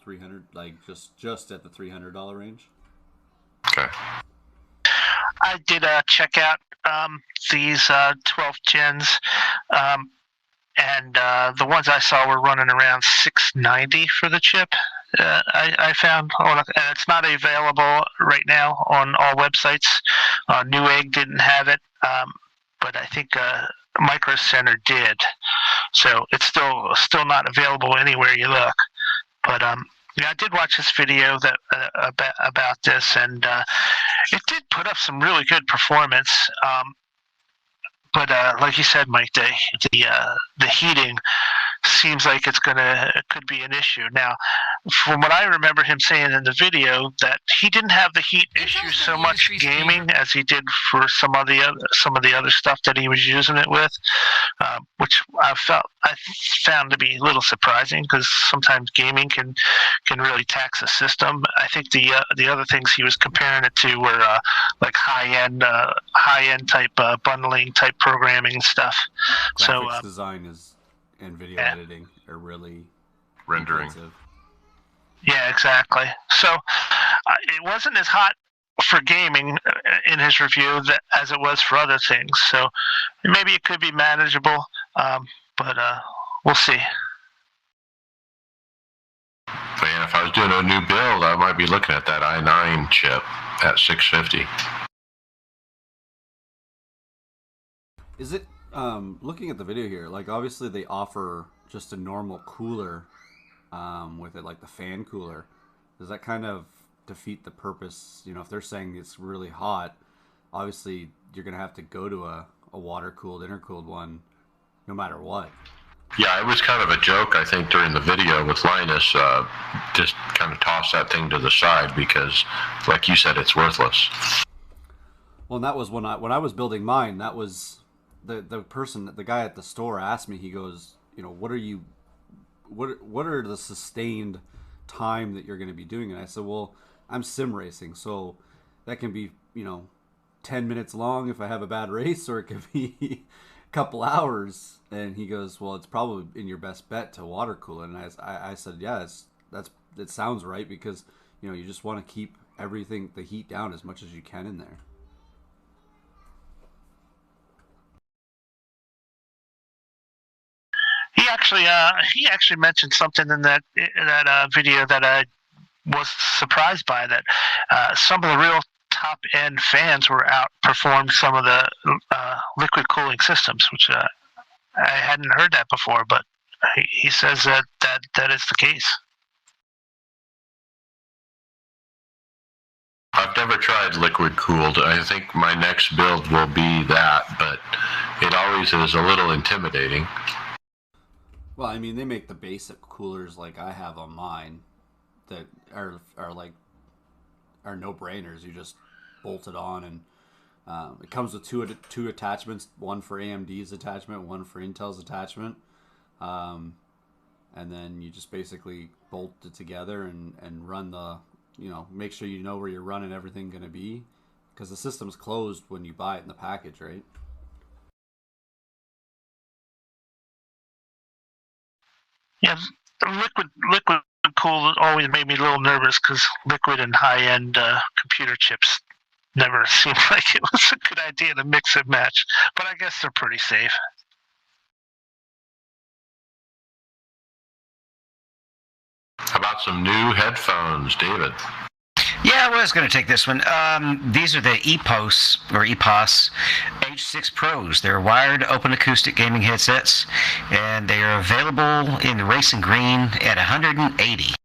300, like just at the $300 range. Okay. I did check out these 12 gens. And the ones I saw were running around $690 for the chip. I found, and it's not available right now on all websites. Newegg didn't have it, but I think Micro Center did. So it's still not available anywhere you look. But yeah, I did watch this video that about this, and it did put up some really good performance. But like you said, Mike, the heating seems like it could be an issue. Now, from what I remember him saying in the video, that he didn't have the heat issue so much gaming as he did for some of the other stuff that he was using it with, which I found to be a little surprising, because sometimes gaming can really tax a system. I think the other things he was comparing it to were like high end type bundling type programming and stuff. Graphics design and video editing are really rendering. intensive. Yeah, exactly. So it wasn't as hot for gaming in his review as it was for other things. So maybe it could be manageable, but we'll see. Man, if I was doing a new build, I might be looking at that i9 chip at $650. Is it, looking at the video here, like obviously they offer just a normal cooler with it, like the fan cooler. Does that kind of defeat the purpose? You know, if they're saying it's really hot, obviously you're going to have to go to a water-cooled, intercooled one no matter what. Yeah, it was kind of a joke, I think, during the video with Linus. Just kind of toss that thing to the side because, like you said, it's worthless. Well, and that was when I was building mine. That was the guy at the store asked me. He goes, you know, what are the sustained time that you're going to be doing? And I said, well, I'm sim racing, so that can be, 10 minutes long if I have a bad race, or it could be a couple hours. And he goes, well, it's probably in your best bet to water cool it. And I said, yeah, it sounds right, because you just want to keep the heat down as much as you can in there. He actually mentioned something in that video that I was surprised by, that some of the real top end fans were outperformed some of the liquid cooling systems, which I hadn't heard that before, but he says that is the case. I've never tried liquid cooled. I think my next build will be that, but it always is a little intimidating. Well, I mean, they make the basic coolers like I have on mine that are no-brainers. You just bolt it on, and it comes with two attachments, one for AMD's attachment, one for Intel's attachment, and then you just basically bolt it together and run the, make sure you know where you're running everything going to be, because the system's closed when you buy it in the package, right? Yeah, liquid cool always made me a little nervous, because liquid and high-end computer chips never seemed like it was a good idea to mix and match. But I guess they're pretty safe. How about some new headphones, David? Yeah, I was going to take this one. These are the EPOS H6 Pros. They're wired open acoustic gaming headsets, and they are available in the racing green at $180.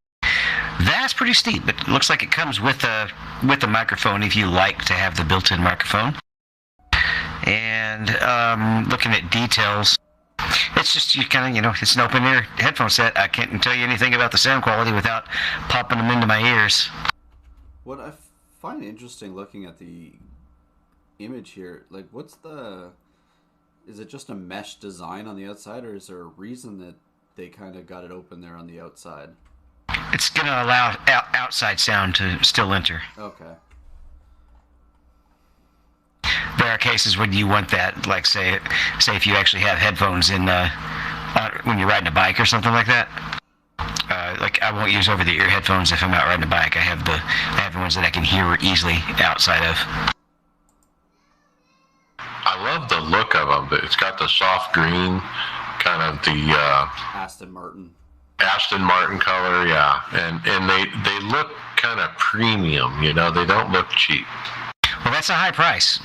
That's pretty steep, but it looks like it comes with a microphone if you like to have the built-in microphone. And looking at details, it's just it's an open-ear headphone set. I can't tell you anything about the sound quality without popping them into my ears. What I find interesting looking at the image here, like, is it just a mesh design on the outside, or is there a reason that they kind of got it open there on the outside? It's going to allow outside sound to still enter. Okay. There are cases when you want that, like say if you actually have headphones in when you're riding a bike or something like that. Like, I won't use over-the-ear headphones if I'm out riding a bike. I have the ones that I can hear easily outside of. I love the look of them, but it's got the soft green, kind of the Aston Martin color, yeah, and they look kind of premium. They don't look cheap. Well, that's a high price.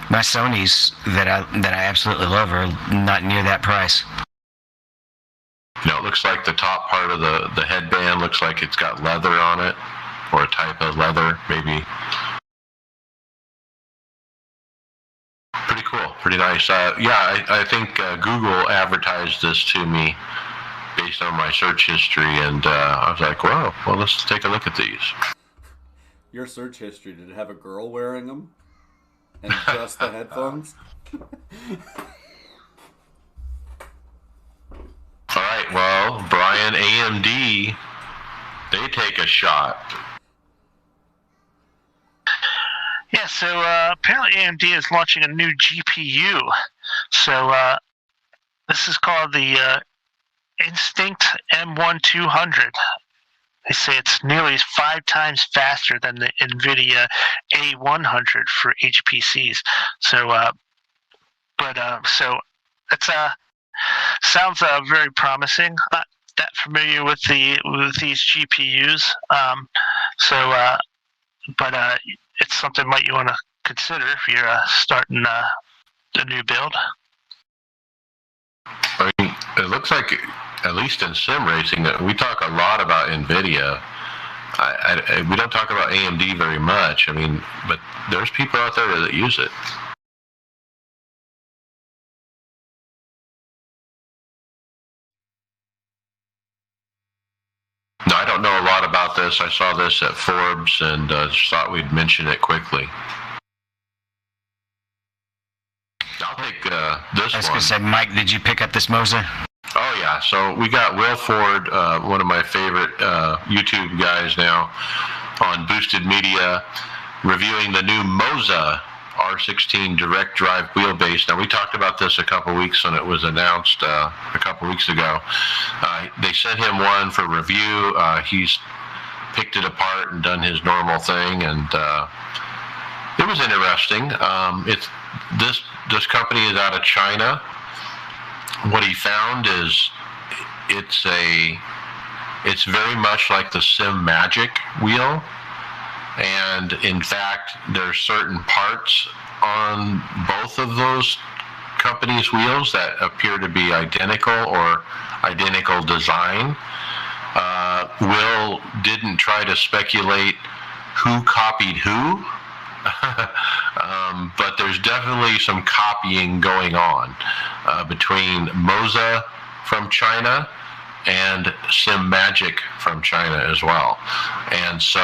My Sonys that I absolutely love are not near that price. It looks like the top part of the headband looks like it's got leather on it, or a type of leather, maybe. Pretty cool, pretty nice. I think Google advertised this to me based on my search history, and I was like, well, let's take a look at these. Your search history, did it have a girl wearing them? And just the headphones? All right, well, Brian, AMD, they take a shot. Yeah, so apparently AMD is launching a new GPU. So this is called the Instinct M1200. They say it's nearly 5 times faster than the NVIDIA A100 for HPCs. So, so it's sounds very promising. Not that familiar with these GPUs. But it's something might you want to consider if you're starting a new build. I mean, it looks like, at least in sim racing, we talk a lot about NVIDIA. We don't talk about AMD very much. I mean, but there's people out there that use it. No, I don't know a lot about this. I saw this at Forbes and just thought we'd mention it quickly. I'll take this one. I was going to say, Mike, did you pick up this Moza? Oh, yeah. So we got Will Ford, one of my favorite YouTube guys now, on Boosted Media, reviewing the new Moza R16 direct drive wheelbase. Now, we talked about this a couple weeks when it was announced a couple weeks ago. They sent him one for review. He's picked it apart and done his normal thing, and it was interesting. This company is out of China. What he found is it's very much like the Sim Magic wheel. And in fact, there's certain parts on both of those companies' wheels that appear to be identical or identical design. Will didn't try to speculate who copied who, but there's definitely some copying going on between Moza from China and Sim Magic from China as well. And so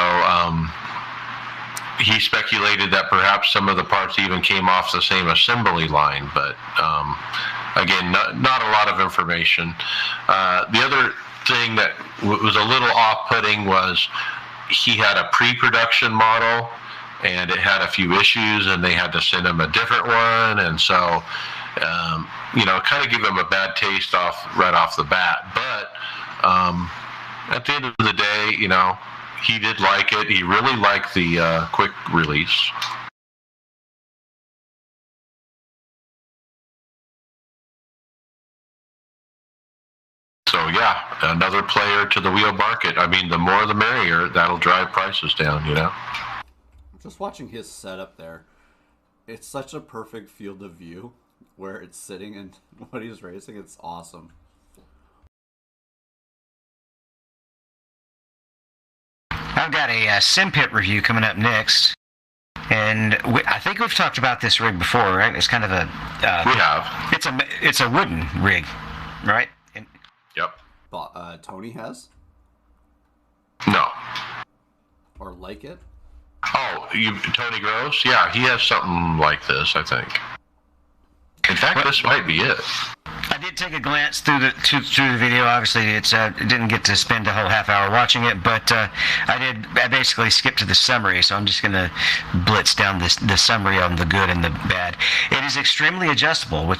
he speculated that perhaps some of the parts even came off the same assembly line, but again, not a lot of information. The other thing that was a little off-putting was he had a pre-production model and it had a few issues and they had to send him a different one, and so kind of give him a bad taste right off the bat. But at the end of the day, he did like it. He really liked the quick release. So yeah, another player to the wheel market. I mean, the more the merrier. That'll drive prices down, Just watching his setup there, it's such a perfect field of view where it's sitting and what he's racing. It's awesome. I've got a SimPit review coming up next, and I think we've talked about this rig before, right? It's kind of a we have. It's a wooden rig, right? Yep. Tony has? No. Or like it? Oh, Tony Gross? Yeah, he has something like this, I think. In fact, this might be it. I did take a glance through the video. Obviously, it didn't get to spend a whole half hour watching it, but I basically skipped to the summary, so I'm just going to blitz down the summary on the good and the bad. It is extremely adjustable,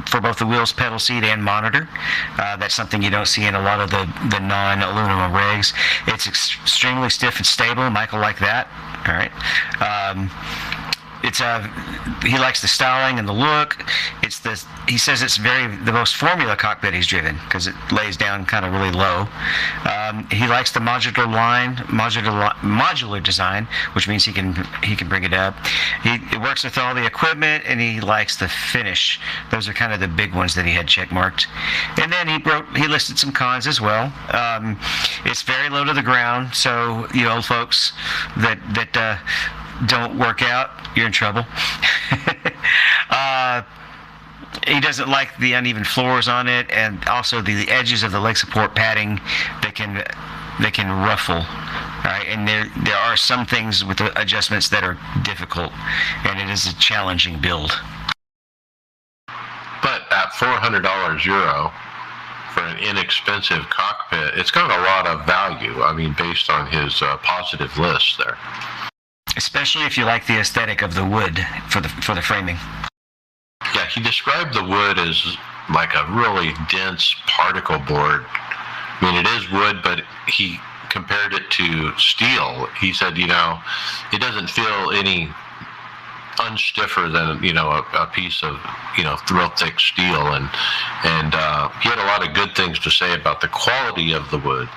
for both the wheels, pedal seat, and monitor. That's something you don't see in a lot of the non-aluminum rigs. It's extremely stiff and stable. Michael liked that. All right. He likes the styling and the look. He says it's the most formula cockpit he's driven because it lays down kind of really low. He likes the modular design, which means he can bring it up. It works with all the equipment, and he likes the finish. Those are kind of the big ones that he had check marked. And then he listed some cons as well. It's very low to the ground, so you old folks that don't work out, you're in trouble. He doesn't like the uneven floors on it, and also the edges of the leg support padding that can ruffle. Right? And there are some things with the adjustments that are difficult, and it is a challenging build. But at $400 Euro for an inexpensive cockpit, it's got a lot of value. I mean, based on his positive list there. Especially if you like the aesthetic of the wood for the framing. Yeah, he described the wood as like a really dense particle board. I mean, it is wood, but he compared it to steel. He said, it doesn't feel any unstiffer than, a piece of, real thick steel. And he had a lot of good things to say about the quality of the wood.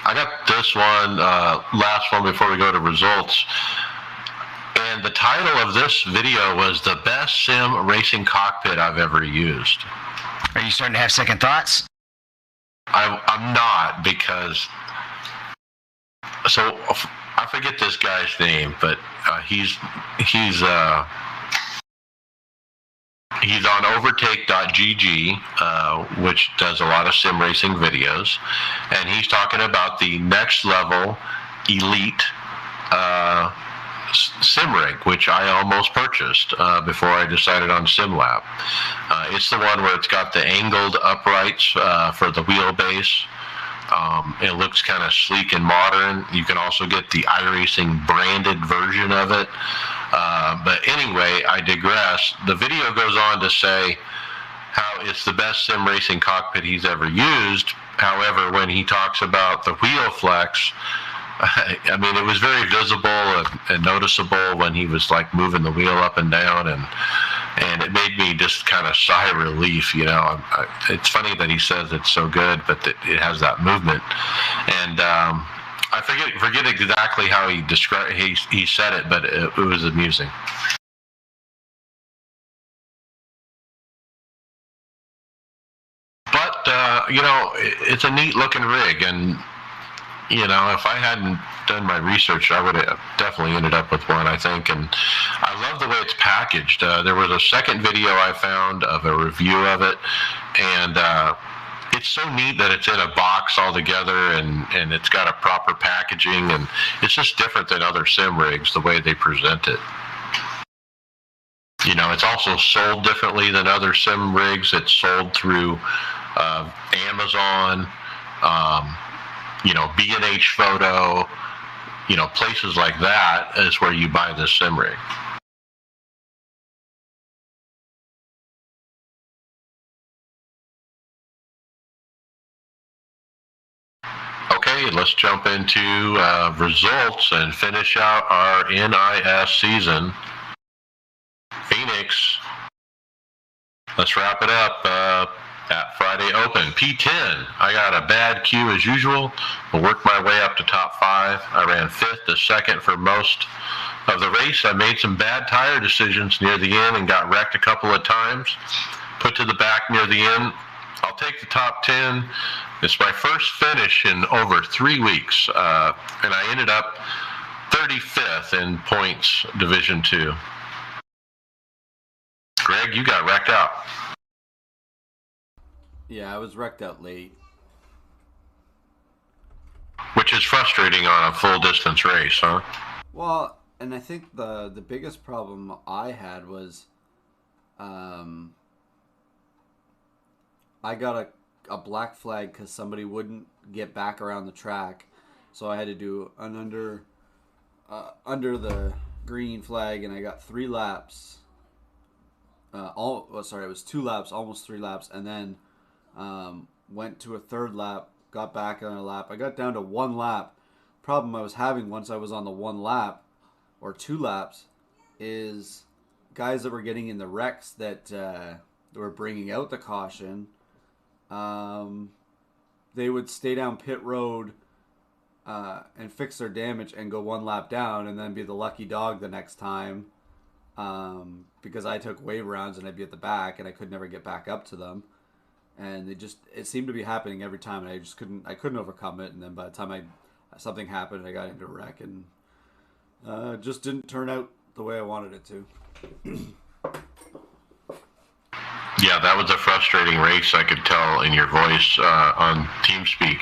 I got this one, last one before we go to results. And the title of this video was The Best Sim Racing Cockpit I've Ever Used. Are you starting to have second thoughts? I'm not, because... So, I forget this guy's name, but he's on overtake.gg, which does a lot of sim racing videos, and he's talking about the next level elite sim rig, which I almost purchased before I decided on SimLab. It's the one where it's got the angled uprights for the wheelbase, It looks kind of sleek and modern. You can also get the iRacing branded version of it. But anyway, I digress. The video goes on to say how it's the best sim racing cockpit he's ever used. However, when he talks about the wheel flex, I mean, it was very visible and noticeable when he was like moving the wheel up and down, and it made me just kind of sigh relief. You know, it's funny that he says it's so good, but it has that movement. And I forget exactly how he described. He said it, but it was amusing. But you know, it's a neat looking rig, and you know, if I hadn't done my research, I would have definitely ended up with one, I think. And I love the way it's packaged. There was a second video I found of a review of it, and it's so neat that it's in a box all together, and it's got a proper packaging, and it's just different than other sim rigs, the way they present it. You know, it's also sold differently than other sim rigs. It's sold through Amazon, you know, B&H Photo, you know, places like that is where you buy this sim rig. Okay, let's jump into results and finish out our NIS season. Phoenix, let's wrap it up at Friday Open. P10, I got a bad queue as usual, but worked my way up to top 5. I ran 5th to 2nd for most of the race. I made some bad tire decisions near the end and got wrecked a couple of times. Put to the back near the end. I'll take the top 10. It's my first finish in over 3 weeks, and I ended up 35th in points Division 2. Greg, you got wrecked out. Yeah, I was wrecked out late. Which is frustrating on a full distance race, huh? Well, and I think the biggest problem I had was I got a black flag because somebody wouldn't get back around the track, so I had to do an under the green flag, and I got 3 laps. It was 2 laps, almost 3 laps, and then went to a 3rd lap, got back on a lap. I got down to 1 lap. Problem I was having once I was on the 1 lap or 2 laps is guys that were getting in the wrecks that were bringing out the caution. They would stay down pit road and fix their damage and go 1 lap down and then be the lucky dog the next time, because I took wave rounds and I'd be at the back and I could never get back up to them. And it seemed to be happening every time, and I couldn't overcome it. And then by the time something happened, I got into a wreck, and just didn't turn out the way I wanted it to. Yeah, that was a frustrating race. I could tell in your voice on TeamSpeak.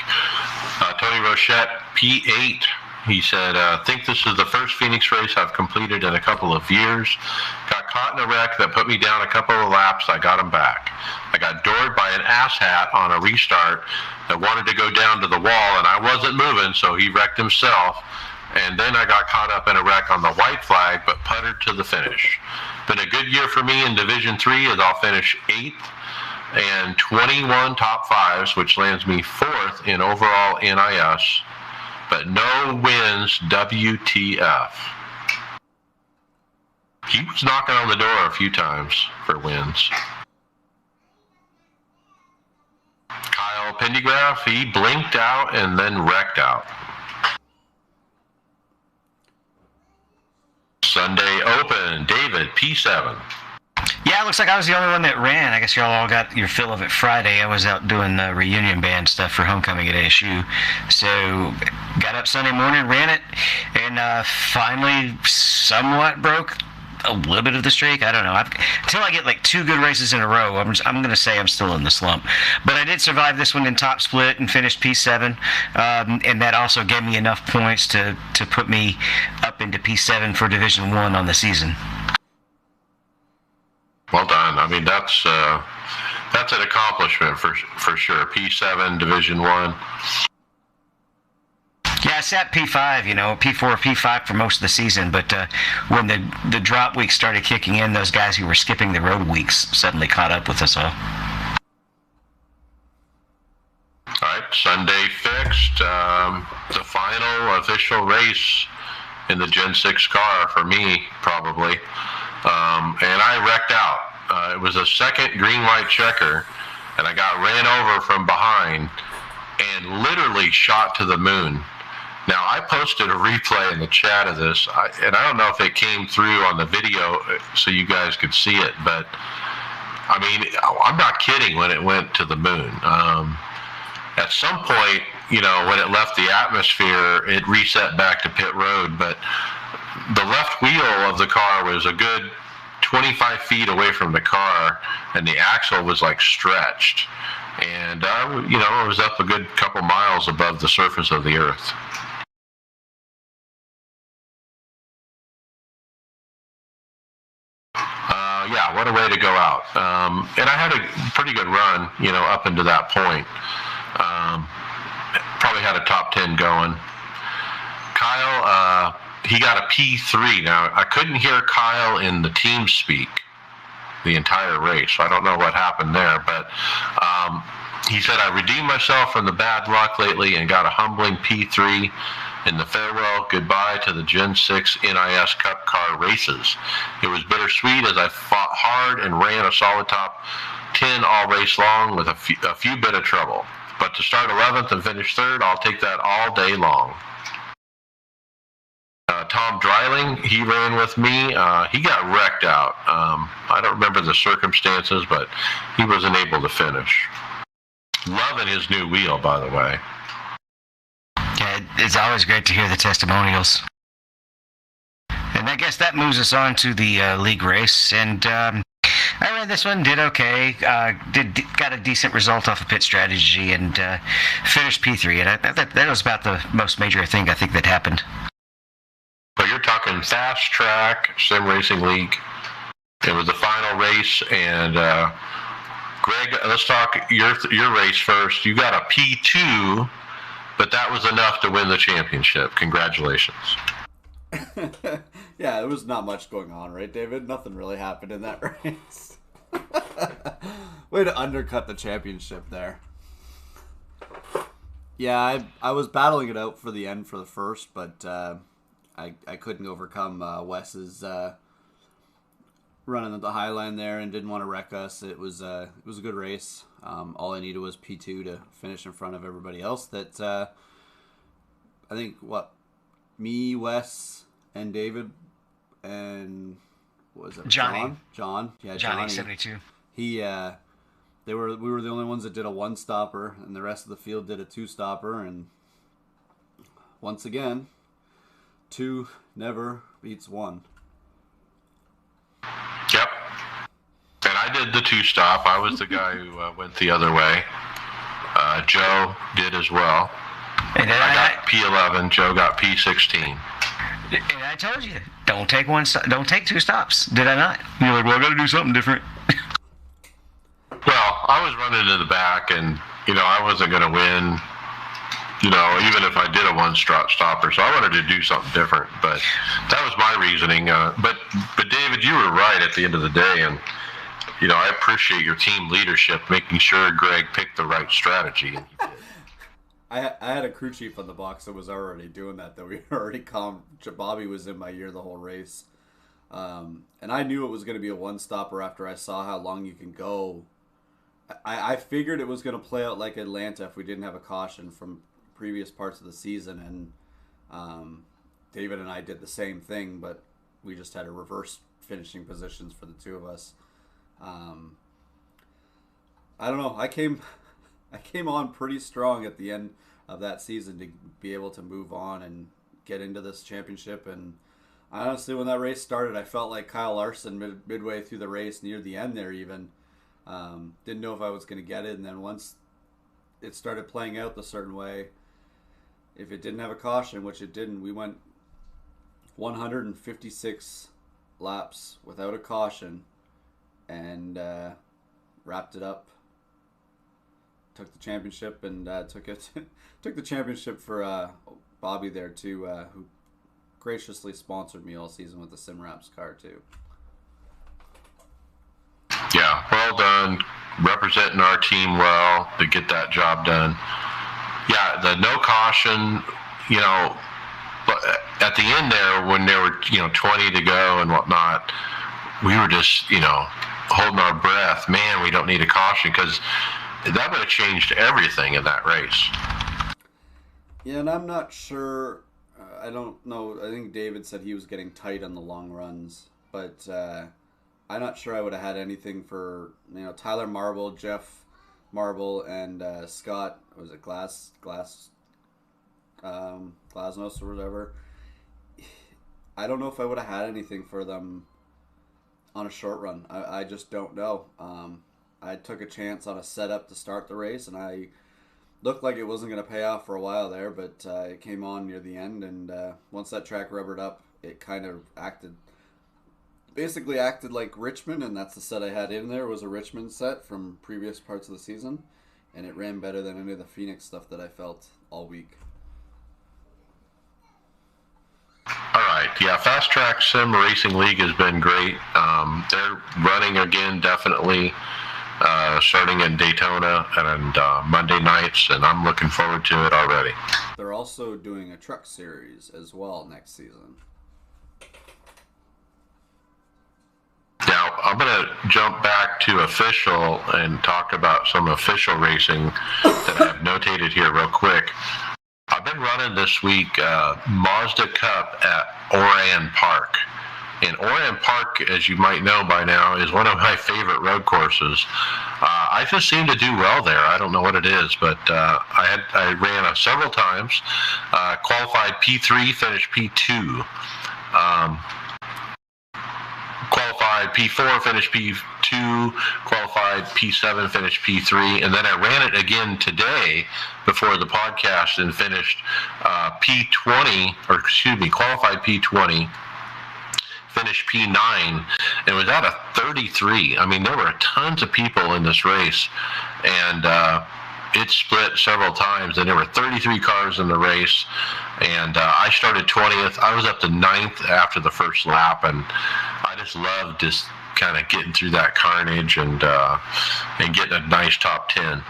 Tony Rochette, P8. He said, think this is the first Phoenix race I've completed in a couple of years. Got caught in a wreck that put me down a couple of laps. I got him back. I got doored by an asshat on a restart that wanted to go down to the wall, and I wasn't moving, so he wrecked himself. And then I got caught up in a wreck on the white flag, but puttered to the finish. Been a good year for me in Division 3, as I'll finish 8th and 21 top 5s, which lands me 4th in overall NIS. But no wins, WTF. He was knocking on the door a few times for wins. Kyle Pendergraph, he blinked out and then wrecked out. Sunday Open, David, P7. Yeah, it looks like I was the only one that ran. I guess y'all all got your fill of it Friday. I was out doing the reunion band stuff for homecoming at ASU. So got up Sunday morning, ran it, and finally somewhat broke a little bit of the streak. I don't know. Until I get like 2 good races in a row, I'm going to say I'm still in the slump. But I did survive this one in top split and finished P7. And that also gave me enough points to put me up into P7 for Division 1 on the season. Well done. I mean, that's an accomplishment for sure. P7, Division 1. Yeah, I sat P5, P4, P5 for most of the season, but when the drop weeks started kicking in, those guys who were skipping the road weeks suddenly caught up with us all. All right, Sunday fixed. The final official race in the Gen 6 car for me, probably. And I wrecked out. It was a second green light checker, and I got ran over from behind and literally shot to the moon. Now, I posted a replay in the chat of this, and I don't know if it came through on the video so you guys could see it, but I mean, I'm not kidding when it went to the moon. At some point, when it left the atmosphere, it reset back to pit road, but the left wheel of the car was a good 25 feet away from the car, and the axle was like stretched. And, it was up a good couple miles above the surface of the earth. Yeah, what a way to go out. And I had a pretty good run, up into that point. Probably had a top 10 going. Kyle, he got a P3. Now, I couldn't hear Kyle in the team speak the entire race, so I don't know what happened there, but he said, I redeemed myself from the bad luck lately and got a humbling P3 in the farewell goodbye to the Gen 6 NIS Cup car races. It was bittersweet as I fought hard and ran a solid top 10 all race long with a few bit of trouble. But to start 11th and finish 3rd, I'll take that all day long. Tom Dreiling, he ran with me. He got wrecked out. I don't remember the circumstances, but he wasn't able to finish. Loving his new wheel, by the way. Yeah, it's always great to hear the testimonials. And I guess that moves us on to the league race. And I ran this one, did okay. Got a decent result off of pit strategy and finished P3. And that was about the most major thing I think that happened. But you're talking fast track sim racing league. It was the final race, and Greg, let's talk your race first. You got a P2, but that was enough to win the championship. Congratulations. Yeah, there was not much going on, right, David? Nothing really happened in that race. Way to undercut the championship there. Yeah, I was battling it out for the end for the first, but I couldn't overcome Wes's running at the high line there and didn't want to wreck us. It was a good race. All I needed was P2 to finish in front of everybody else. That I think me, Wes, and David, and what was it? Johnny. John. Yeah, Johnny 72. We were the only ones that did a one stopper, and the rest of the field did a two stopper. And once again, 2 never beats 1. Yep. And I did the 2-stop. I was the guy who went the other way. Joe did as well. And then I got P11. Joe got P16. And I told you, don't take 2 stops. Did I not? You're like, well, I got to do something different. Well, I was running in the back, and I wasn't going to win. Even if I did a one-stopper, so I wanted to do something different. But that was my reasoning. But David, you were right at the end of the day, and I appreciate your team leadership, making sure Greg picked the right strategy. And he did. I had a crew chief on the box that was already doing that. That we already calmed. Bobby was in my ear the whole race, and I knew it was going to be a one-stopper after I saw how long you can go. I figured it was going to play out like Atlanta if we didn't have a caution from previous parts of the season, and David and I did the same thing, but we just had a reverse finishing positions for the two of us. I don't know. I came on pretty strong at the end of that season to be able to move on and get into this championship. And honestly, when that race started, I felt like Kyle Larson midway through the race, near the end there even. Didn't know if I was going to get it, and then once it started playing out the certain way, if it didn't have a caution, which it didn't, we went 156 laps without a caution and wrapped it up. Took the championship and took the championship for Bobby there too, who graciously sponsored me all season with the SimWraps car too. Yeah, well done. Representing our team well to get that job done. Yeah, the no caution, but at the end there, when there were, 20 to go and whatnot, we were just, holding our breath. Man, we don't need a caution, because that would have changed everything in that race. Yeah, and I'm not sure. I don't know. I think David said he was getting tight on the long runs, but I'm not sure I would have had anything for Tyler Marble, Jeff Marble, and Scott. Was it Glasnos or whatever? I don't know if I would have had anything for them on a short run. I just don't know. I took a chance on a setup to start the race, and I looked like it wasn't going to pay off for a while there, but it came on near the end, and once that track rubbered up, it kind of basically acted like Richmond, and that's the set I had in there, was a Richmond set from previous parts of the season, and it ran better than any of the Phoenix stuff that I felt all week. All right, yeah, Fast Track Sim Racing League has been great. They're running again, definitely, starting in Daytona and Monday nights, and I'm looking forward to it already. They're also doing a truck series as well next season. Now, I'm going to jump back to official and talk about some official racing that I've notated here real quick. I've been running this week Mazda Cup at Oran Park. And Oran Park, as you might know by now, is one of my favorite road courses. I just seem to do well there. I don't know what it is, but I ran several times, qualified P3, finished P2. Qualified P4, finished P2, qualified P7, finished P3, and then I ran it again today before the podcast and finished qualified P20, finished P9, and was at a 33. I mean, there were tons of people in this race, and it split several times, and there were 33 cars in the race, and I started 20th. I was up to 9th after the first lap, and I just loved just kind of getting through that carnage and getting a nice top 10.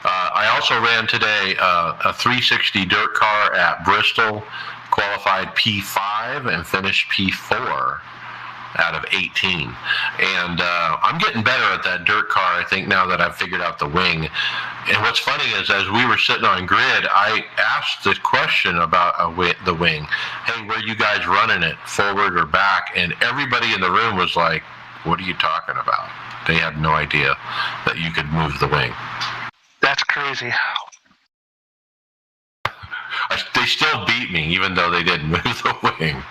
I also ran today a 360 dirt car at Bristol, qualified P5 and finished P4 out of 18. And I'm getting better at that dirt car, I think, now that I've figured out the wing. And what's funny is, as we were sitting on grid, I asked the question about the wing. Hey, were you guys running it forward or back? And everybody in the room was like, what are you talking about? They had no idea that you could move the wing. That's crazy. They still beat me, even though they didn't move the wing.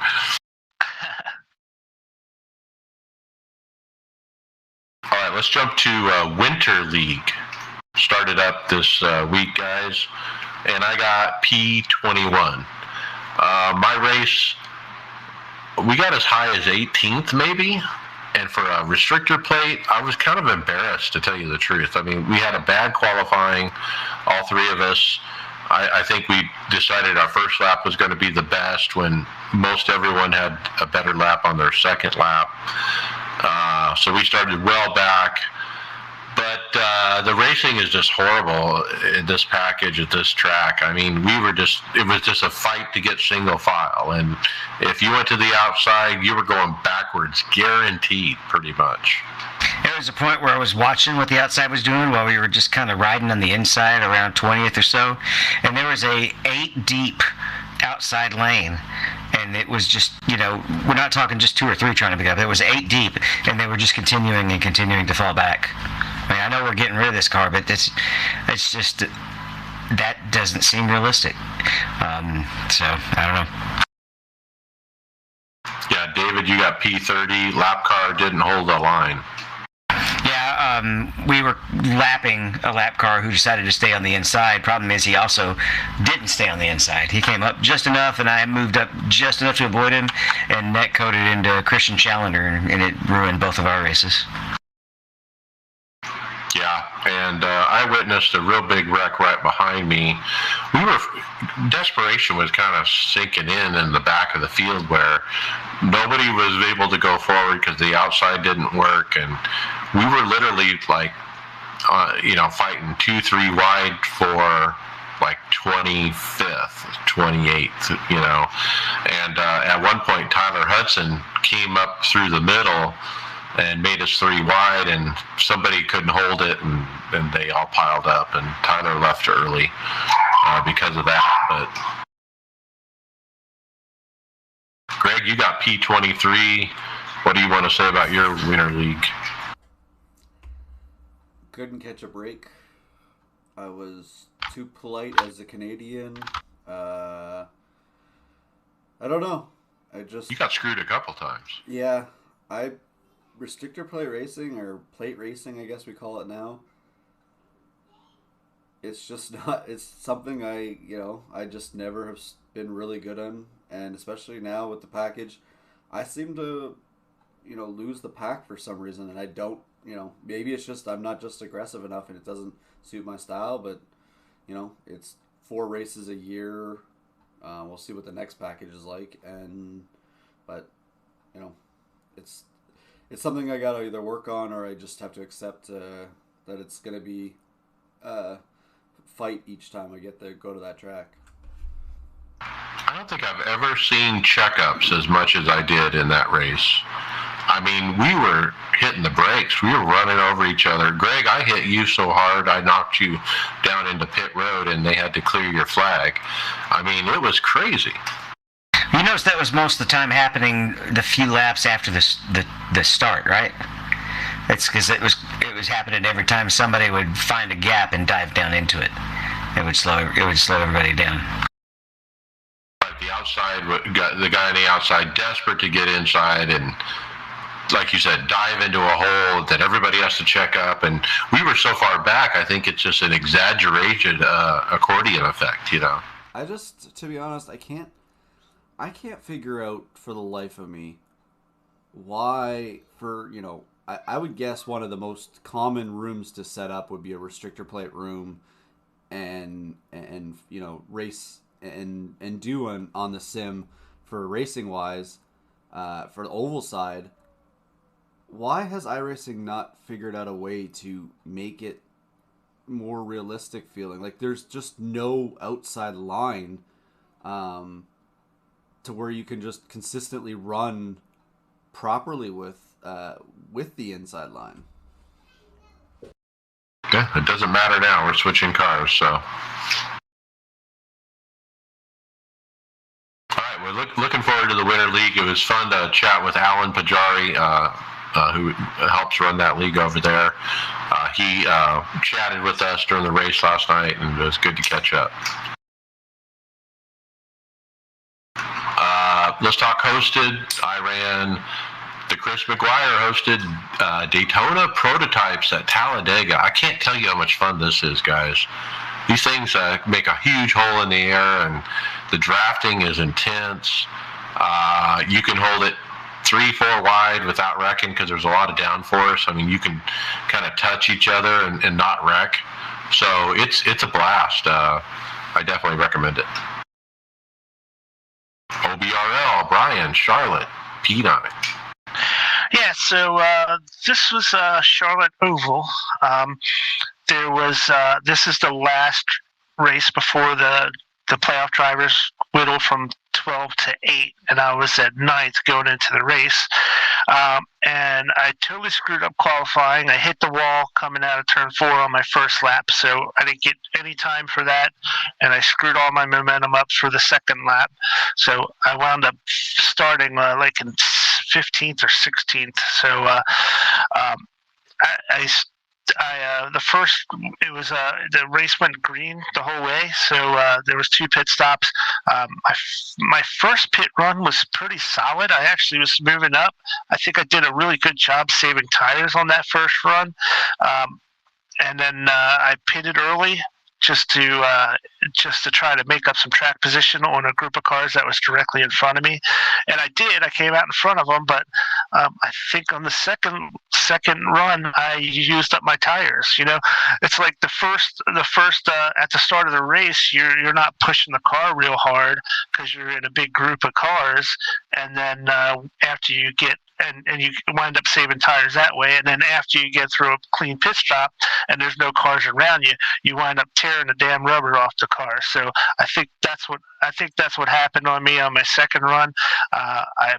All right, let's jump to Winter League. Started up this week, guys, and I got P21. My race, we got as high as 18th, maybe. And for a restrictor plate, I was kind of embarrassed, to tell you the truth. I mean, we had a bad qualifying, all three of us. I think we decided our first lap was going to be the best when most everyone had a better lap on their second lap. So we started well back. But the racing is just horrible in this package at this track. I mean, it was just a fight to get single file. And if you went to the outside, you were going backwards, guaranteed, pretty much. There was a point where I was watching what the outside was doing while we were just kind of riding on the inside around 20th or so. And there was a 8 deep outside lane. And it was just, we're not talking just 2 or 3 trying to pick up. It was 8 deep, and they were just continuing to fall back. I mean, I know we're getting rid of this car, but it's just, that doesn't seem realistic. So, I don't know. Yeah, David, you got P30. Lap car didn't hold the line. Yeah, we were lapping a lap car who decided to stay on the inside. Problem is, he also didn't stay on the inside. He came up just enough, and I moved up just enough to avoid him, and net coded into Christian Challenger, and it ruined both of our races. Yeah, and I I witnessed a real big wreck right behind me. Desperation was kind of sinking in the back of the field where nobody was able to go forward because the outside didn't work, and we were literally like, fighting 2-3 wide for like 25th, 28th, and at one point Tyler Hudson came up through the middle and made us 3 wide, and somebody couldn't hold it, and they all piled up, and Tyler left early because of that. But Greg, you got P23. What do you want to say about your Winter League? Couldn't catch a break. I was too polite as a Canadian. I don't know. You got screwed a couple times. Yeah, restrictor plate racing, or plate racing, I guess we call it now. It's just not. It's something I just never have been really good on, and especially now with the package, I seem to, lose the pack for some reason, and I don't. Maybe it's just I'm not just aggressive enough, and it doesn't suit my style. But it's 4 races a year. We'll see what the next package is like, but it's something I gotta either work on, or I just have to accept that it's gonna be fight each time I go to that track. I don't think I've ever seen checkups as much as I did in that race. I mean, we were hitting the brakes. We were running over each other. Greg, I hit you so hard I knocked you down into pit road, and they had to clear your flag. I mean, it was crazy. You notice that was most of the time happening the few laps after the start, right? It's because it was happening every time somebody would find a gap and dive down into it. It would slow everybody down. The outside, the guy on the outside, desperate to get inside, and like you said, dive into a hole that everybody has to check up. And we were so far back, I think it's just an exaggerated accordion effect, I just, to be honest, I can't figure out for the life of me why, I would guess one of the most common rooms to set up would be a restrictor plate room, and race and do on the sim for racing wise, for the oval side. Why has iRacing not figured out a way to make it more realistic feeling? Like there's just no outside line to where you can just consistently run properly with the inside line. Yeah, it doesn't matter now. We're switching cars, so. All right, we're looking forward to the Winter League. It was fun to chat with Alan Pajari, who helps run that league over there. He chatted with us during the race last night, and it was good to catch up. Let's talk hosted. I ran the Chris McGuire hosted Daytona prototypes at Talladega. I can't tell you how much fun this is, guys. These things make a huge hole in the air, and the drafting is intense. You can hold it 3-4 wide without wrecking because there's a lot of downforce. I mean, you can kind of touch each other and not wreck. So it's a blast. I definitely recommend it. OBRL, Brian, Charlotte, P9. Yeah, so this was Charlotte Oval. This is the last race before the playoff drivers whittled from 12 to 8, and I was at 9th going into the race. And I totally screwed up qualifying. I hit the wall coming out of turn 4 on my first lap, so I didn't get any time for that, and I screwed all my momentum up for the second lap. So I wound up starting like in 15th or 16th. So the race went green the whole way, so there was 2 pit stops. My first pit run was pretty solid. I actually was moving up. I think I did a really good job saving tires on that first run, and then I pitted early just to try to make up some track position on a group of cars that was directly in front of me, and I did. I came out in front of them, but I think on the second second run, I used up my tires. It's like the first at the start of the race, you're not pushing the car real hard because you're in a big group of cars, and then after you get and you wind up saving tires that way, and then after you get through a clean pit stop and there's no cars around you, you wind up tearing the damn rubber off the car. So I think that's what happened on me on my second run.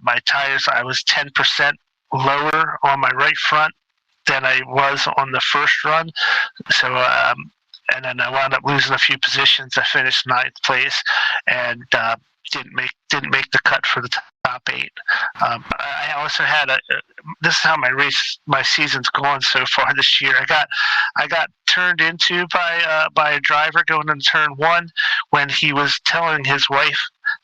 My tires, I was 10% lower on my right front than I was on the first run. So and then I wound up losing a few positions. I finished 9th place and didn't make the cut for the top 8. I also had this is how my season's gone so far this year. I got turned into by a driver going into turn 1 when he was telling his wife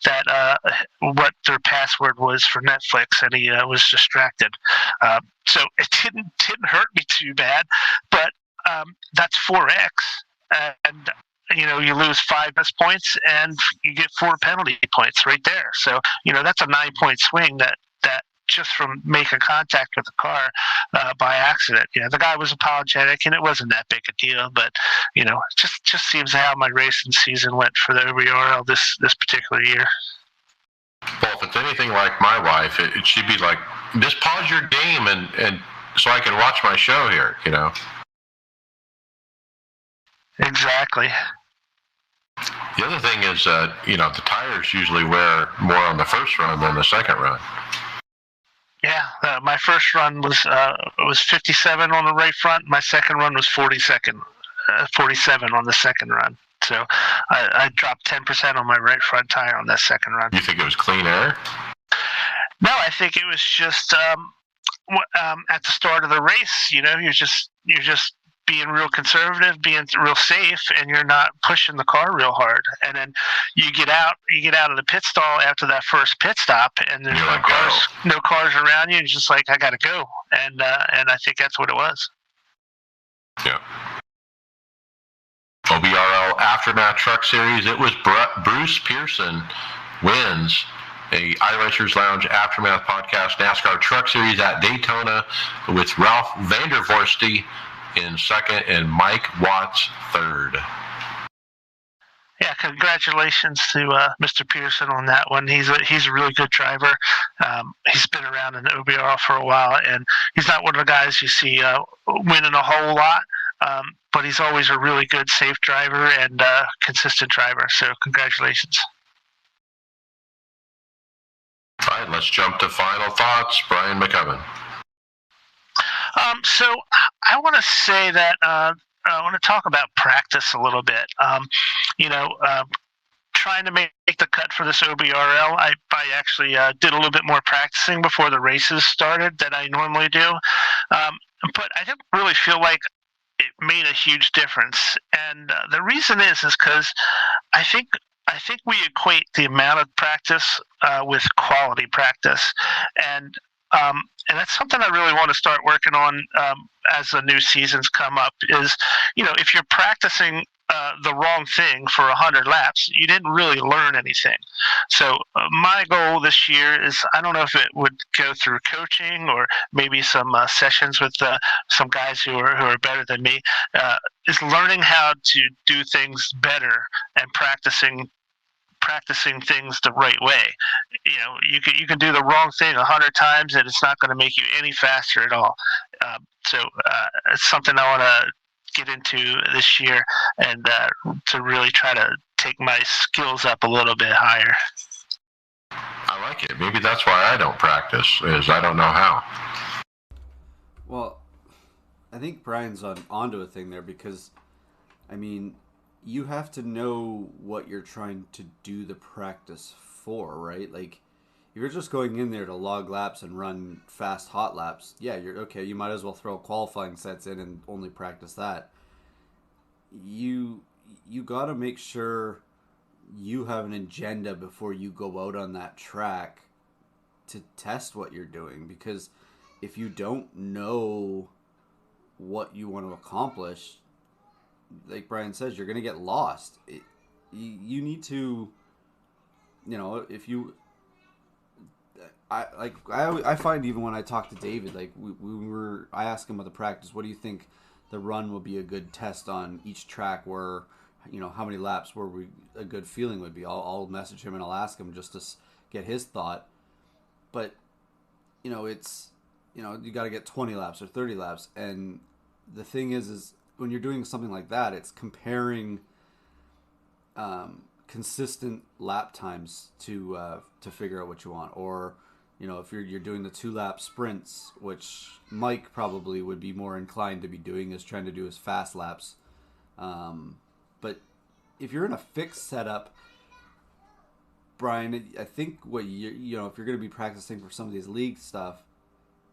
that what their password was for Netflix, and he was distracted. So it didn't hurt me too bad, but that's 4x, and you lose 5 best points and you get 4 penalty points right there. So that's a 9-point swing that just from making contact with the car by accident. The guy was apologetic and it wasn't that big a deal, but just seems how my racing season went for the OBRL this particular year. Well, if it's anything like my wife, it should be like, just pause your game and so I can watch my show here. Exactly. The other thing is, the tires usually wear more on the first run than the second run. Yeah, my first run was 57 on the right front. My second run was 47 on the second run. So I dropped 10% on my right front tire on that second run. You think it was clean air? No, I think it was just at the start of the race. You're just being real conservative, being real safe, and you're not pushing the car real hard. And then you get out of the pit stall after that first pit stop, and there's no cars around you. And it's just like, I gotta go, and I think that's what it was. Yeah. OBRL Aftermath Truck Series. It was Bruce Pearson wins a iRacers Lounge Aftermath Podcast NASCAR Truck Series at Daytona with Ralph Vandervorsty in second and Mike Watts third. Yeah, congratulations to Mr. Pearson on that one. He's a really good driver. He's been around in the OBRL for a while, and he's not one of the guys you see winning a whole lot, but he's always a really good, safe driver and consistent driver. So congratulations. All right, let's jump to final thoughts. Brian McCubbin. So I want to say that I want to talk about practice a little bit. Trying to make the cut for this OBRL, I actually did a little bit more practicing before the races started than I normally do. But I didn't really feel like it made a huge difference. And the reason is because I think we equate the amount of practice with quality practice. And that's something I really want to start working on as the new seasons come up is, if you're practicing the wrong thing for 100 laps, you didn't really learn anything. So my goal this year is, I don't know if it would go through coaching or maybe some sessions with some guys who are better than me, is learning how to do things better and practicing things the right way. You can do the wrong thing 100 times and it's not going to make you any faster at all. So it's something I want to get into this year and to really try to take my skills up a little bit higher. I like it. Maybe that's why I don't practice, is I don't know how. Well, I think Brian's onto a thing there because, you have to know what you're trying to do the practice for, right? Like, if you're just going in there to log laps and run fast hot laps, yeah, you're okay. You might as well throw qualifying sets in and only practice that. You got to make sure you have an agenda before you go out on that track to test what you're doing, because if you don't know what you want to accomplish, like Brian says, you're going to get lost. You need to, if you I find even when I talk to David, like I asked him about the practice, what do you think the run will be a good test on each track where, how many laps where a good feeling would be. I'll message him and I'll ask him just to get his thought. But, it's, you got to get 20 laps or 30 laps. And the thing is when you're doing something like that, it's comparing consistent lap times to figure out what you want. Or, if you're doing the 2-lap sprints, which Mike probably would be more inclined to be doing, is trying to do his fast laps. But if you're in a fixed setup, Brian, I think what if you're going to be practicing for some of these league stuff,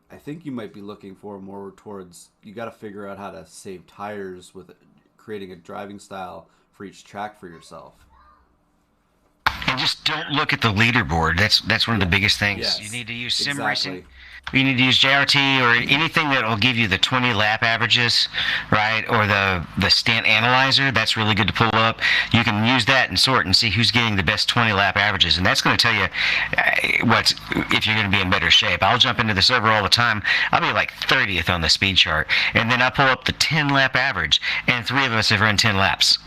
I think you might be looking for more towards, you got to figure out how to save tires with creating a driving style for each track for yourself. And just don't look at the leaderboard. That's one of the biggest things. Yes, you need to use sim exactly. racing. You need to use JRT or anything that will give you the 20 lap averages, right? Or the stint analyzer. That's really good to pull up. You can use that and sort and see who's getting the best 20 lap averages, and that's going to tell you if you're going to be in better shape. I'll jump into the server all the time. I'll be like 30th on the speed chart, and then I pull up the 10 lap average, and 3 of us have run 10 laps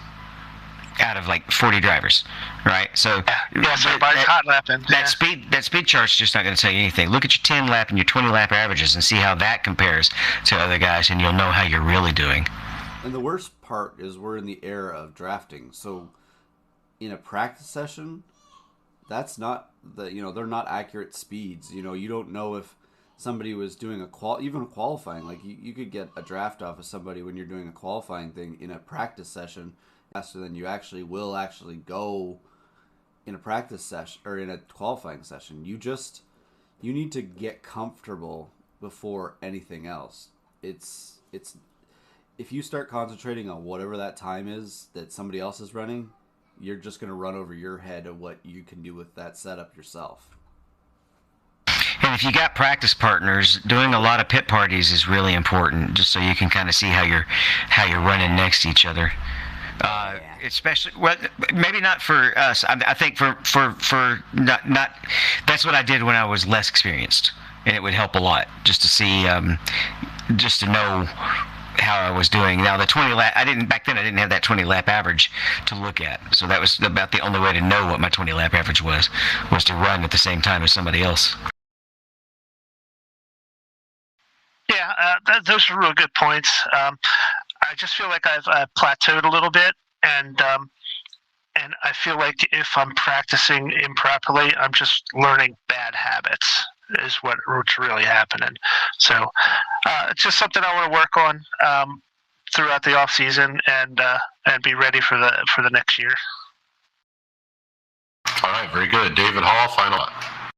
out of like 40 drivers, right? So everybody's hot lapping. That speed chart's just not going to tell you anything. Look at your 10 lap and your 20 lap averages and see how that compares to other guys, and you'll know how you're really doing. And the worst part is we're in the era of drafting. So in a practice session, that's not they're not accurate speeds. You don't know if somebody was doing even a qualifying. Like you could get a draft off of somebody when you're doing a qualifying thing in a practice session faster than you will actually go in a practice session or in a qualifying session. You need to get comfortable before anything else. It's if you start concentrating on whatever that time is that somebody else is running, you're just going to run over your head of what you can do with that setup yourself. And if you got practice partners, doing a lot of pit parties is really important, just so you can kind of see how you're running next to each other. Especially, well, maybe not for us. I think for not. That's what I did when I was less experienced, and it would help a lot just to see, just to know how I was doing. Now the 20 lap, back then I didn't have that 20 lap average to look at, so that was about the only way to know what my 20 lap average was to run at the same time as somebody else. Yeah, those are real good points. I just feel like I've plateaued a little bit, and I feel like if I'm practicing improperly, I'm just learning bad habits is what's really happening. So it's just something I want to work on throughout the off season and be ready for the next year. All right, very good. David Hall, final.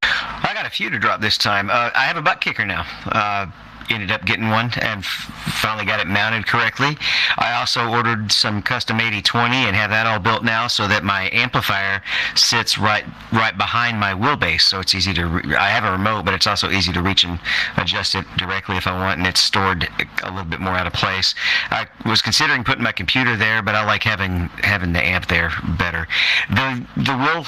I got a few to drop this time. I have a butt kicker now. Ended up getting one and finally got it mounted correctly. I also ordered some custom 80/20 and have that all built now so that my amplifier sits right behind my wheelbase, so it's easy to I have a remote, but it's also easy to reach and adjust it directly if I want, and it's stored a little bit more out of place. I was considering putting my computer there, but I like having the amp there better. The wheel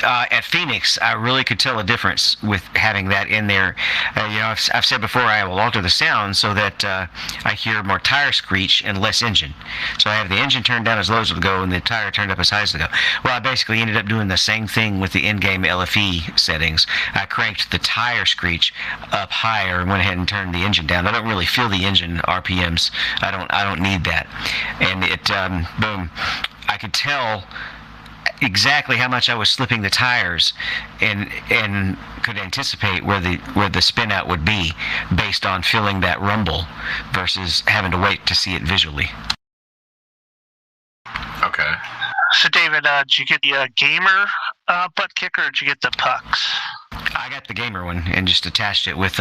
at Phoenix, I really could tell a difference with having that in there. I've said before, I will alter the sound so that I hear more tire screech and less engine. So I have the engine turned down as low as it'll go and the tire turned up as high as it'll go. Well, I basically ended up doing the same thing with the in-game LFE settings. I cranked the tire screech up higher and went ahead and turned the engine down. I don't really feel the engine RPMs. I don't need that. And it, boom, I could tell exactly how much I was slipping the tires and could anticipate where the spin out would be based on feeling that rumble versus having to wait to see it visually. Okay. So David, did you get the gamer butt kicker or did you get the pucks? I got the gamer one and just attached it with